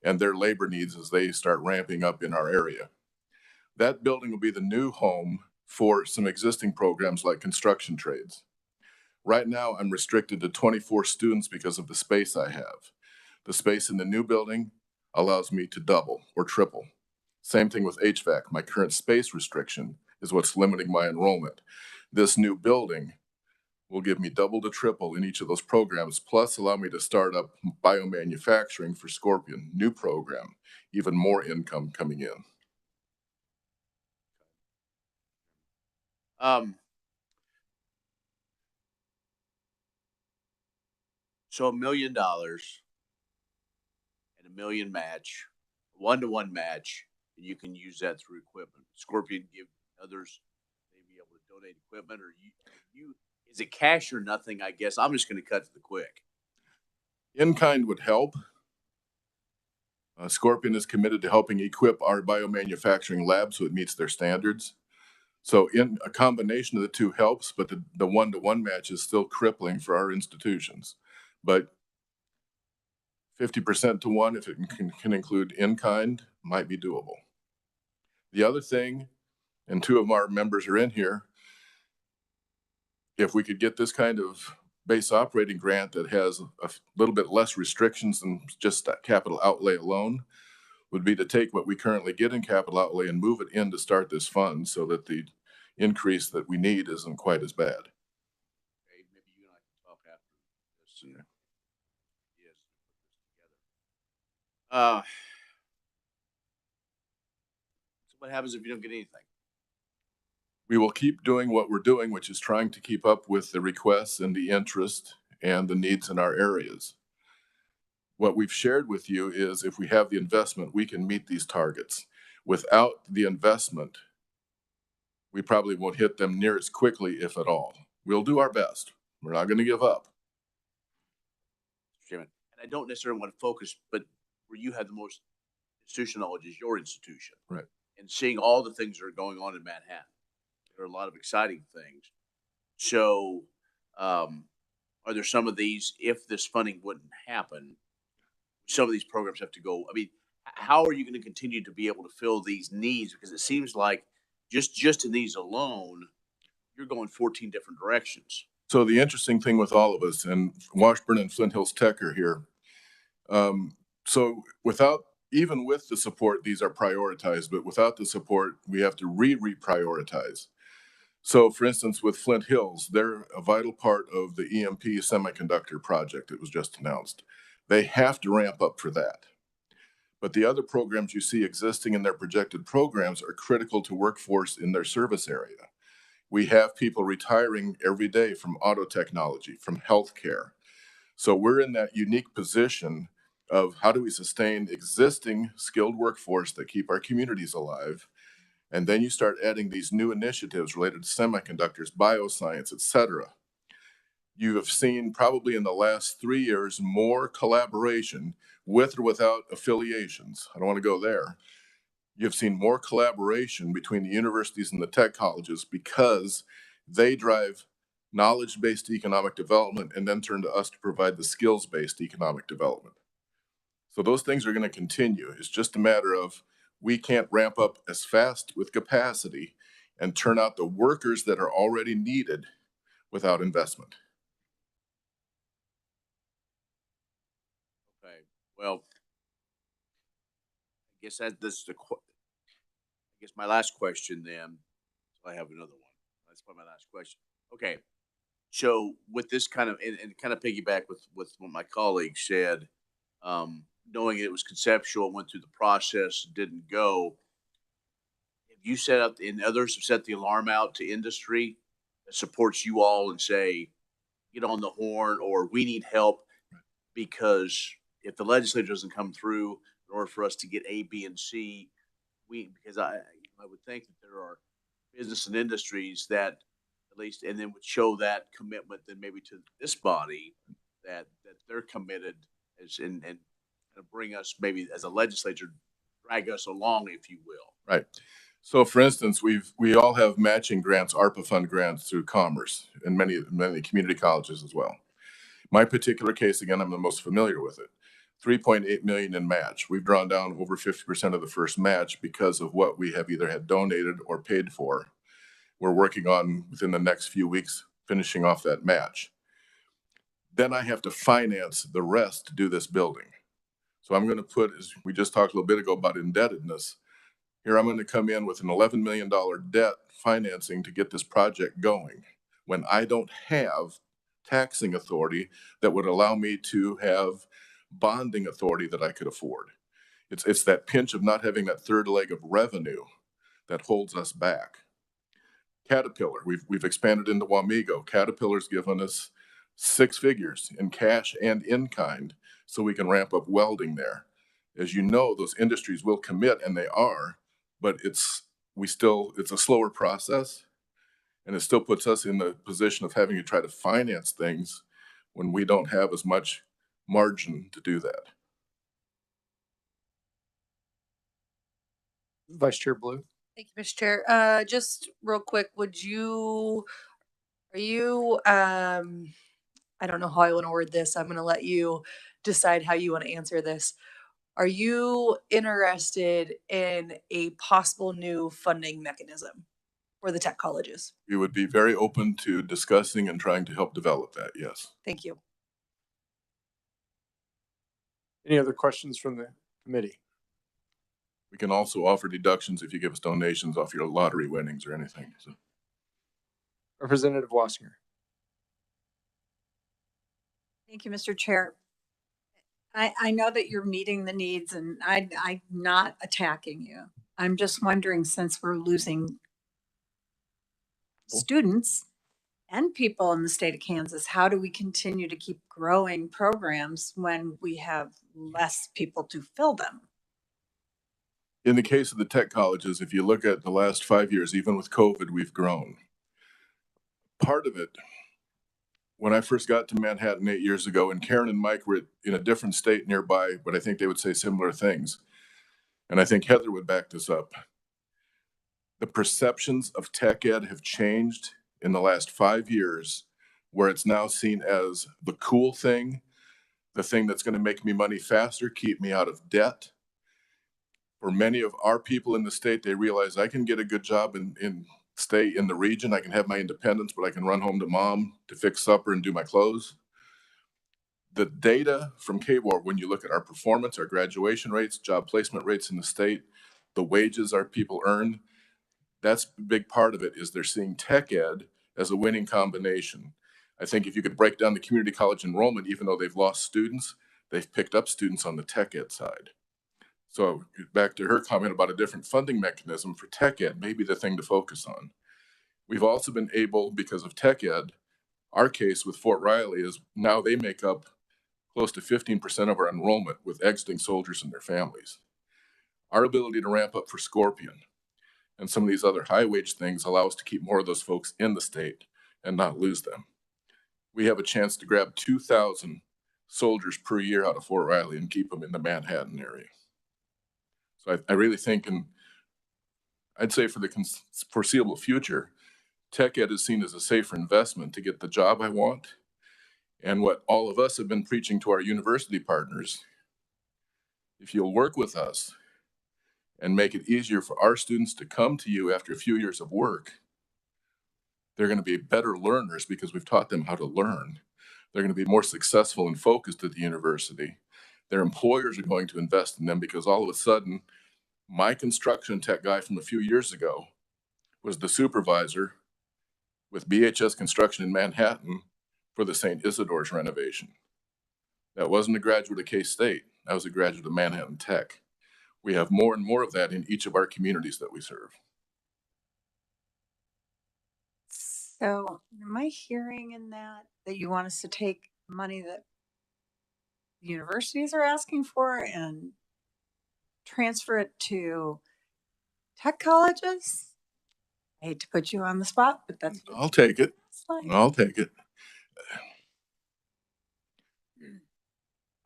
and their labor needs as they start ramping up in our area. That building will be the new home for some existing programs like construction trades. Right now, I'm restricted to 24 students because of the space I have. The space in the new building allows me to double or triple. Same thing with HVAC. My current space restriction is what's limiting my enrollment. This new building will give me double to triple in each of those programs, plus allow me to start up biomanufacturing for Scorpion, new program, even more income coming in. So $1 million and $1 million match, 1-to-1 match, and you can use that through equipment. Scorpion give others, they be able to donate equipment, or you is it cash or nothing? I guess I'm just going to cut to the quick. In kind would help. Scorpion is committed to helping equip our biomanufacturing lab so it meets their standards. So in a combination of the two helps, but the one-to-one match is still crippling for our institutions. But 50% to 1, if it can include in-kind, might be doable. The other thing, and 2 of our members are in here, if we could get this kind of base operating grant that has a little bit less restrictions than just that capital outlay alone, would be to take what we currently get in capital outlay and move it in to start this fund so that the increase that we need isn't quite as bad. Okay, maybe you and I can talk after this and yes, put this together. So what happens if you don't get anything? We will keep doing what we're doing, which is trying to keep up with the requests and the interest and the needs in our areas. What we've shared with you is if we have the investment, we can meet these targets. Without the investment, we probably won't hit them near as quickly, if at all. We'll do our best. We're not going to give up. Chairman, and I don't necessarily want to focus, but where you have the most institutional knowledge is your institution. Right. And seeing all the things that are going on in Manhattan, there are a lot of exciting things. So, are there some of these, if this funding wouldn't happen, some of these programs have to go? I mean, how are you going to continue to be able to fill these needs? Because it seems like just in these alone, you're going 14 different directions. So the interesting thing with all of us, and Washburn and Flint Hills Tech are here. So even with the support, these are prioritized, but without the support, we have to reprioritize. So for instance, with Flint Hills, they're a vital part of the EMP semiconductor project that was just announced. They have to ramp up for that. But the other programs you see existing in their projected programs are critical to workforce in their service area. We have people retiring every day from auto technology, from healthcare. So we're in that unique position of how do we sustain existing skilled workforce that keep our communities alive. And then you start adding these new initiatives related to semiconductors, bioscience, et cetera. You have seen probably in the last 3 years more collaboration with or without affiliations. I don't want to go there. You've seen more collaboration between the universities and the tech colleges because they drive knowledge-based economic development and then turn to us to provide the skills-based economic development. So those things are going to continue. It's just a matter of we can't ramp up as fast with capacity and turn out the workers that are already needed without investment. Okay, well, I guess I guess my last question then. I have another one. That's probably my last question. Okay, so with this kind of and kind of piggyback with what my colleague said, knowing it was conceptual, went through the process, didn't go. Have you set up, and others have set the alarm out to industry that supports you all and say, get on the horn, or we need help because if the legislature doesn't come through in order for us to get A, B, and C, because I would think that there are business and industries that at least, and then would show that commitment then maybe to this body that they're committed as and bring us maybe as a legislature, drag us along, if you will. Right. So for instance, we all have matching grants, ARPA fund grants through Commerce and many community colleges as well. My particular case, again, I'm the most familiar with it. 3.8 million in match. We've drawn down over 50% of the first match because of what we have either had donated or paid for. We're working on within the next few weeks, finishing off that match. Then I have to finance the rest to do this building. So I'm going to put, as we just talked a little bit ago about indebtedness, here I'm going to come in with an $11 million debt financing to get this project going when I don't have taxing authority that would allow me to have bonding authority that I could afford. It's that pinch of not having that third leg of revenue that holds us back. Caterpillar, we've expanded into Wamego. Caterpillar's given us 6 figures in cash and in kind so we can ramp up welding there. As you know, those industries will commit, and they are, but it's a slower process, and it still puts us in the position of having to try to finance things when we don't have as much margin to do that. Vice Chair Blue. Thank you, Mr. Chair. Just real quick, are you, I don't know how I want to word this. I'm going to let you decide how you want to answer this. Are you interested in a possible new funding mechanism for the tech colleges? We would be very open to discussing and trying to help develop that, yes. Thank you. Any other questions from the committee? We can also offer deductions if you give us donations off your lottery winnings or anything. So. Representative Wassinger. Thank you, Mr. Chair. I know that you're meeting the needs, and I'm not attacking you. I'm just wondering, since we're losing students and people in the state of Kansas, how do we continue to keep growing programs when we have less people to fill them? In the case of the tech colleges, if you look at the last 5 years, even with COVID, we've grown. Part of it, when I first got to Manhattan 8 years ago, and Karen and Mike were in a different state nearby, but I think they would say similar things. And I think Heather would back this up. The perceptions of tech ed have changed in the last 5 years, where it's now seen as the cool thing, the thing that's going to make me money faster, keep me out of debt. For many of our people in the state, they realize I can get a good job and stay in the region. I can have my independence, but I can run home to mom to fix supper and do my clothes. The data from KWAR, when you look at our performance, our graduation rates, job placement rates in the state, the wages our people earn, that's a big part of it, is they're seeing tech ed as a winning combination. I think if you could break down the community college enrollment, even though they've lost students, they've picked up students on the tech ed side. So back to her comment about a different funding mechanism for tech ed, maybe the thing to focus on. We've also been able, because of tech ed, our case with Fort Riley is now they make up close to 15% of our enrollment with exiting soldiers and their families. Our ability to ramp up for Scorpion and some of these other high wage things allow us to keep more of those folks in the state and not lose them. We have a chance to grab 2,000 soldiers per year out of Fort Riley and keep them in the Manhattan area. So I really think, and I'd say for the foreseeable future, tech ed is seen as a safer investment to get the job I want. And what all of us have been preaching to our university partners, if you'll work with us and make it easier for our students to come to you after a few years of work, they're going to be better learners because we've taught them how to learn. They're going to be more successful and focused at the university. Their employers are going to invest in them because all of a sudden, my construction tech guy from a few years ago was the supervisor with BHS Construction in Manhattan for the St. Isidore's renovation. That wasn't a graduate of K-State. That was a graduate of Manhattan Tech. We have more and more of that in each of our communities that we serve. So am I hearing in that you want us to take money that the universities are asking for and transfer it to tech colleges? I hate to put you on the spot, but that's what I'll take it. it's like. I'll take it.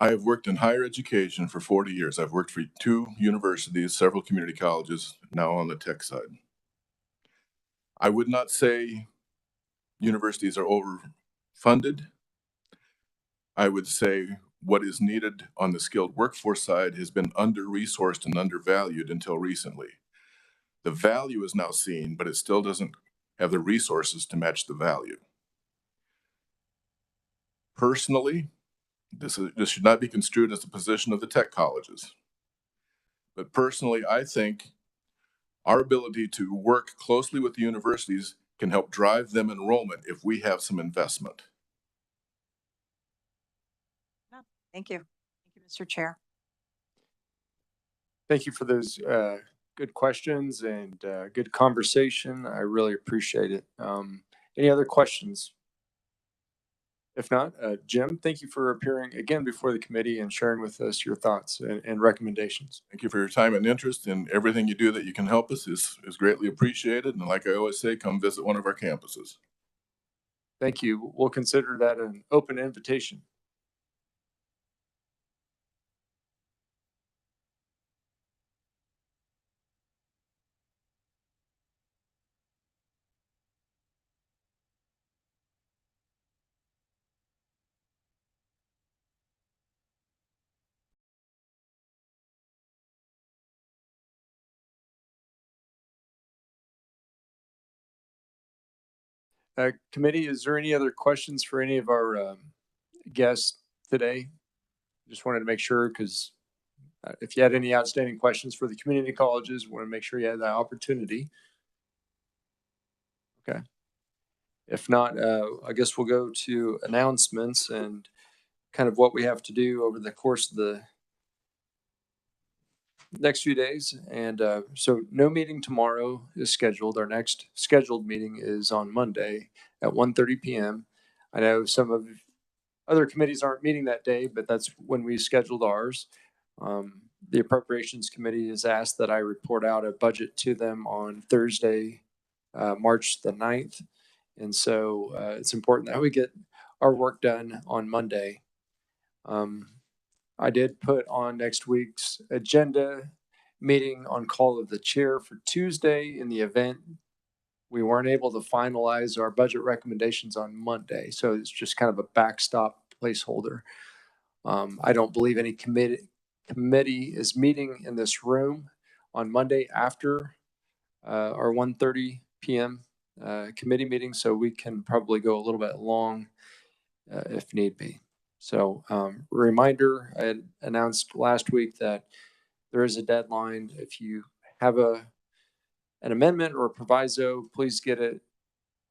I have worked in higher education for 40 years. I've worked for 2 universities, several community colleges, now on the tech side. I would not say universities are overfunded. I would say what is needed on the skilled workforce side has been under-resourced and undervalued until recently. The value is now seen, but it still doesn't have the resources to match the value. Personally, This should not be construed as the position of the tech colleges. But personally, I think our ability to work closely with the universities can help drive them enrollment if we have some investment. Thank you. Thank you, Mr. Chair. Thank you for those good questions and good conversation. I really appreciate it. Any other questions? If not, Jim, thank you for appearing again before the committee and sharing with us your thoughts and recommendations. Thank you for your time and interest, and everything you do that you can help us is greatly appreciated. And like I always say, come visit one of our campuses. Thank you. We'll consider that an open invitation. Committee, is there any other questions for any of our guests today? Just wanted to make sure, because if you had any outstanding questions for the community colleges, want to make sure you had that opportunity. Okay. If not, I guess we'll go to announcements and kind of what we have to do over the course of the next few days. And so no meeting tomorrow is scheduled. Our next scheduled meeting is on Monday at 1:30 p.m. I know some of other committees aren't meeting that day, but that's when we scheduled ours. The Appropriations Committee has asked that I report out a budget to them on Thursday, March the 9th. And so it's important that we get our work done on Monday. I did put on next week's agenda meeting on call of the chair for Tuesday in the event we weren't able to finalize our budget recommendations on Monday. So it's just kind of a backstop placeholder. I don't believe any committee is meeting in this room on Monday after our 1:30 p.m. Committee meeting, so we can probably go a little bit long if need be. So reminder, I had announced last week that there is a deadline. If you have an amendment or a proviso, please get it,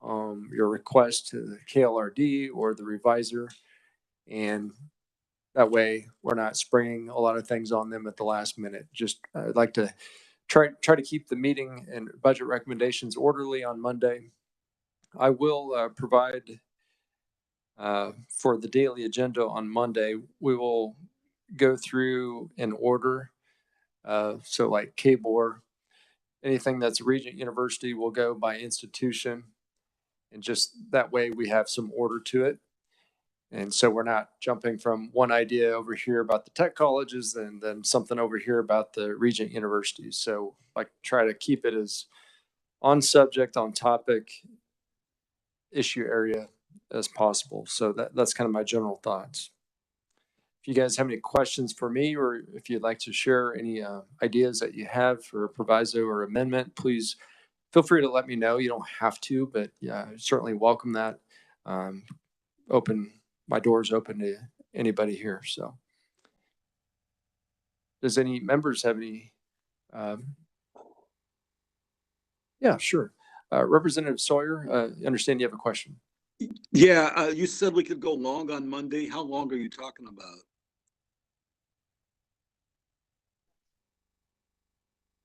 your request to the KLRD or the reviser. And that way we're not springing a lot of things on them at the last minute. Just I'd like to try to keep the meeting and budget recommendations orderly on Monday. I will provide for the daily agenda on Monday. We will go through in order. So like KBOR, anything that's a Regent University will go by institution. And just that way we have some order to it. And so we're not jumping from one idea over here about the tech colleges and then something over here about the Regent Universities. So I try to keep it as on subject, on topic, issue area as possible. So that's kind of my general thoughts. If you guys have any questions for me, or if you'd like to share any ideas that you have for a proviso or amendment, please feel free to let me know. You don't have to, but yeah, I certainly welcome that. My door's open to anybody here. So does any members have any? Yeah, sure. Representative Sawyer, I understand you have a question. Yeah, you said we could go long on Monday. How long are you talking about?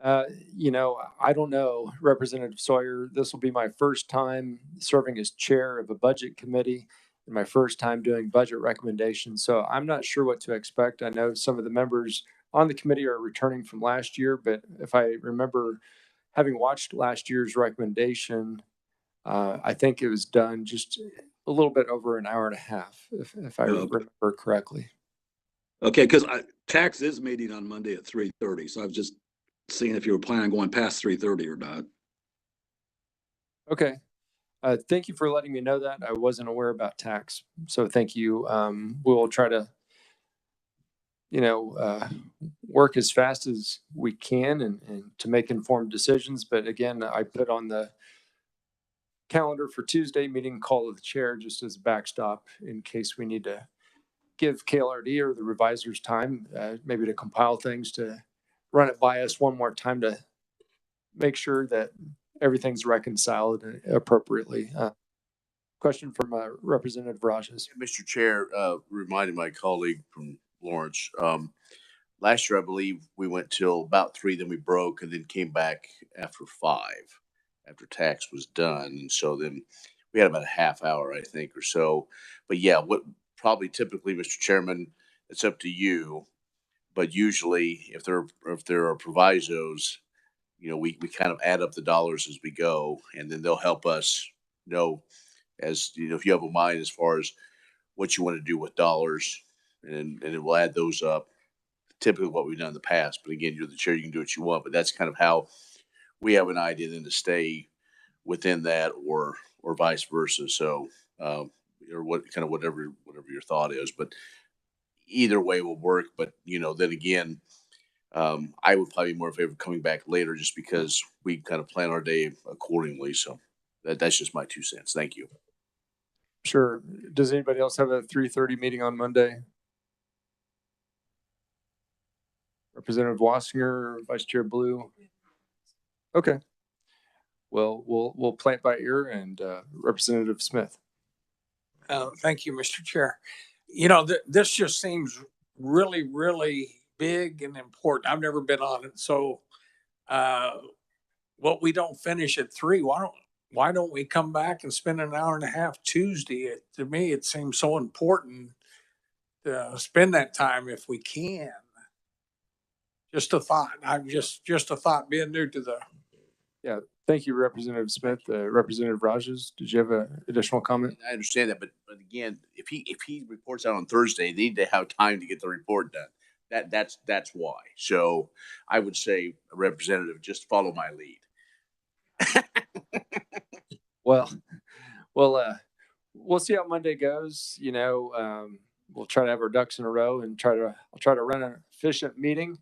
I don't know, Representative Sawyer. This will be my first time serving as chair of a budget committee and my first time doing budget recommendations. So I'm not sure what to expect. I know some of the members on the committee are returning from last year, but if I remember having watched last year's recommendation, I think it was done just a little bit over an hour and a half, if I remember correctly. Okay, because tax is meeting on Monday at 3:30, so I was just seeing if you were planning on going past 3:30 or not. Okay. Thank you for letting me know that. I wasn't aware about tax. So thank you. We will try to, work as fast as we can and to make informed decisions. But again, I put on the calendar for Tuesday meeting call of the chair just as a backstop in case we need to give KLRD or the revisers time, maybe to compile things, to run it by us one more time to make sure that everything's reconciled appropriately. Question from Representative Rajas. Mr. Chair, reminded my colleague from Lawrence, last year, I believe we went till about 3, then we broke and then came back after 5, after tax was done. And so then we had about a half hour, I think, or so. But yeah, what probably typically, Mr. Chairman, it's up to you. But usually if there are provisos, we kind of add up the dollars as we go, and then they'll help us know, as if you have a mind as far as what you want to do with dollars, and it will add those up. Typically what we've done in the past, but again, you're the chair, you can do what you want, but that's kind of how we have an idea then to stay within that, or vice versa. So, or whatever your thought is, but either way will work. But then again, I would probably be more in favor of coming back later, just because we kind of plan our day accordingly. So that's just my 2 cents. Thank you. Sure. Does anybody else have a 3:30 meeting on Monday? Representative Wassinger, Vice Chair Blue. Okay. Well, we'll play it by ear, and Representative Smith. Thank you, Mr. Chair. This just seems really, really big and important. I've never been on it. So, what we don't finish at 3, why don't we come back and spend an hour and a half Tuesday? To me, it seems so important to spend that time if we can. Just a thought. I'm just a thought, being new to the. Yeah. Thank you, Representative Smith. Representative Rajas, did you have an additional comment? I understand that, but again, if he reports out on Thursday, they need to have time to get the report done. That's why. So I would say, Representative, just follow my lead. Well, we'll see how Monday goes. We'll try to have our ducks in a row and I'll try to run an efficient meeting.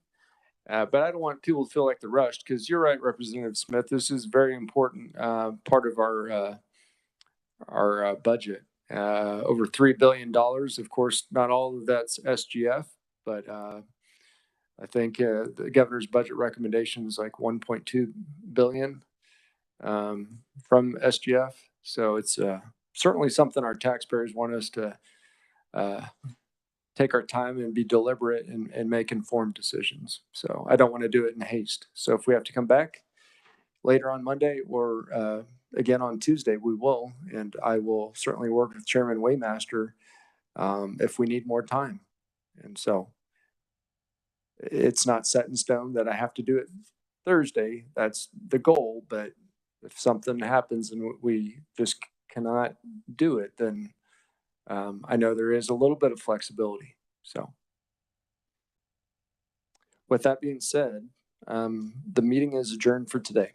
But I don't want people to feel like they're rushed, because you're right, Representative Smith. This is a very important part of our budget. Over $3 billion. Of course, not all of that's SGF, but I think the governor's budget recommendation is like $1.2 billion from SGF. So it's certainly something our taxpayers want us to take our time and be deliberate and make informed decisions. So I don't want to do it in haste. So if we have to come back later on Monday or again on Tuesday, we will. And I will certainly work with Chairman Waymaster if we need more time. And so it's not set in stone that I have to do it Thursday. That's the goal. But if something happens and we just cannot do it, then I know there is a little bit of flexibility. So with that being said, the meeting is adjourned for today.